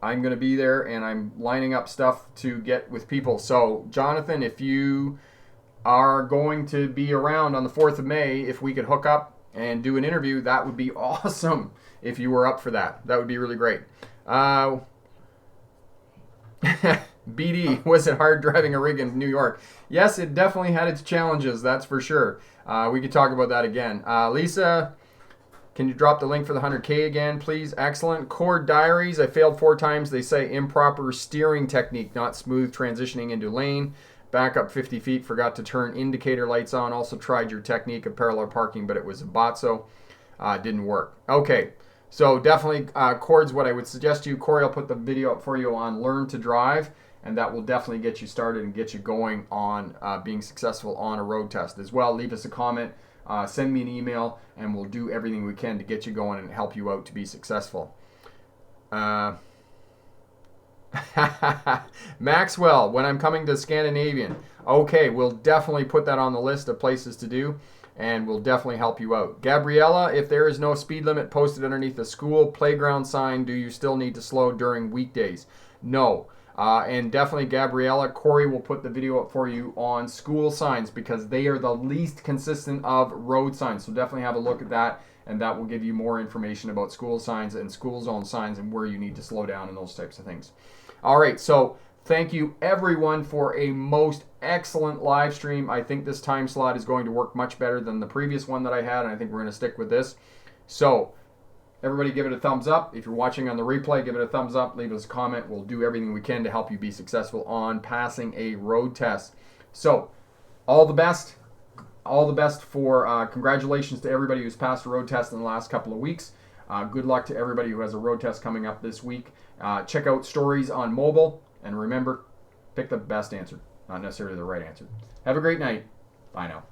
I'm going to be there, and I'm lining up stuff to get with people. So, Jonathan, if you are going to be around on the 4th of May, if we could hook up and do an interview, that would be awesome if you were up for that. That would be really great. BD, was it hard driving a rig in New York? Yes, it definitely had its challenges, that's for sure. We could talk about that again. Lisa, can you drop the link for the 100K again, please? Excellent. Cord Diaries, I failed 4 times. They say improper steering technique, not smooth transitioning into lane. Back up 50 feet, forgot to turn indicator lights on. Also tried your technique of parallel parking, but it was a botso. Didn't work. Okay, so definitely Cord's what I would suggest to you. Corey, I'll put the video up for you on Learn to Drive, and that will definitely get you started and get you going on being successful on a road test as well. Leave us a comment send me an email, and we'll do everything we can to get you going and help you out to be successful. Maxwell, when I'm coming to Scandinavian. Okay, we'll definitely put that on the list of places to do, and we'll definitely help you out. Gabriella, if there is no speed limit posted underneath the school playground sign, do you still need to slow during weekdays? No. And definitely, Gabriella, Corey will put the video up for you on school signs because they are the least consistent of road signs. So definitely have a look at that, and that will give you more information about school signs and school zone signs and where you need to slow down and those types of things. All right, so thank you everyone for a most excellent live stream. I think this time slot is going to work much better than the previous one that I had, and I think we're going to stick with this. So everybody give it a thumbs up. If you're watching on the replay, give it a thumbs up. Leave us a comment. We'll do everything we can to help you be successful on passing a road test. So all the best. All the best for congratulations to everybody who's passed a road test in the last couple of weeks. Good luck to everybody who has a road test coming up this week. Check out Stories on Mobile. And remember, pick the best answer, not necessarily the right answer. Have a great night. Bye now.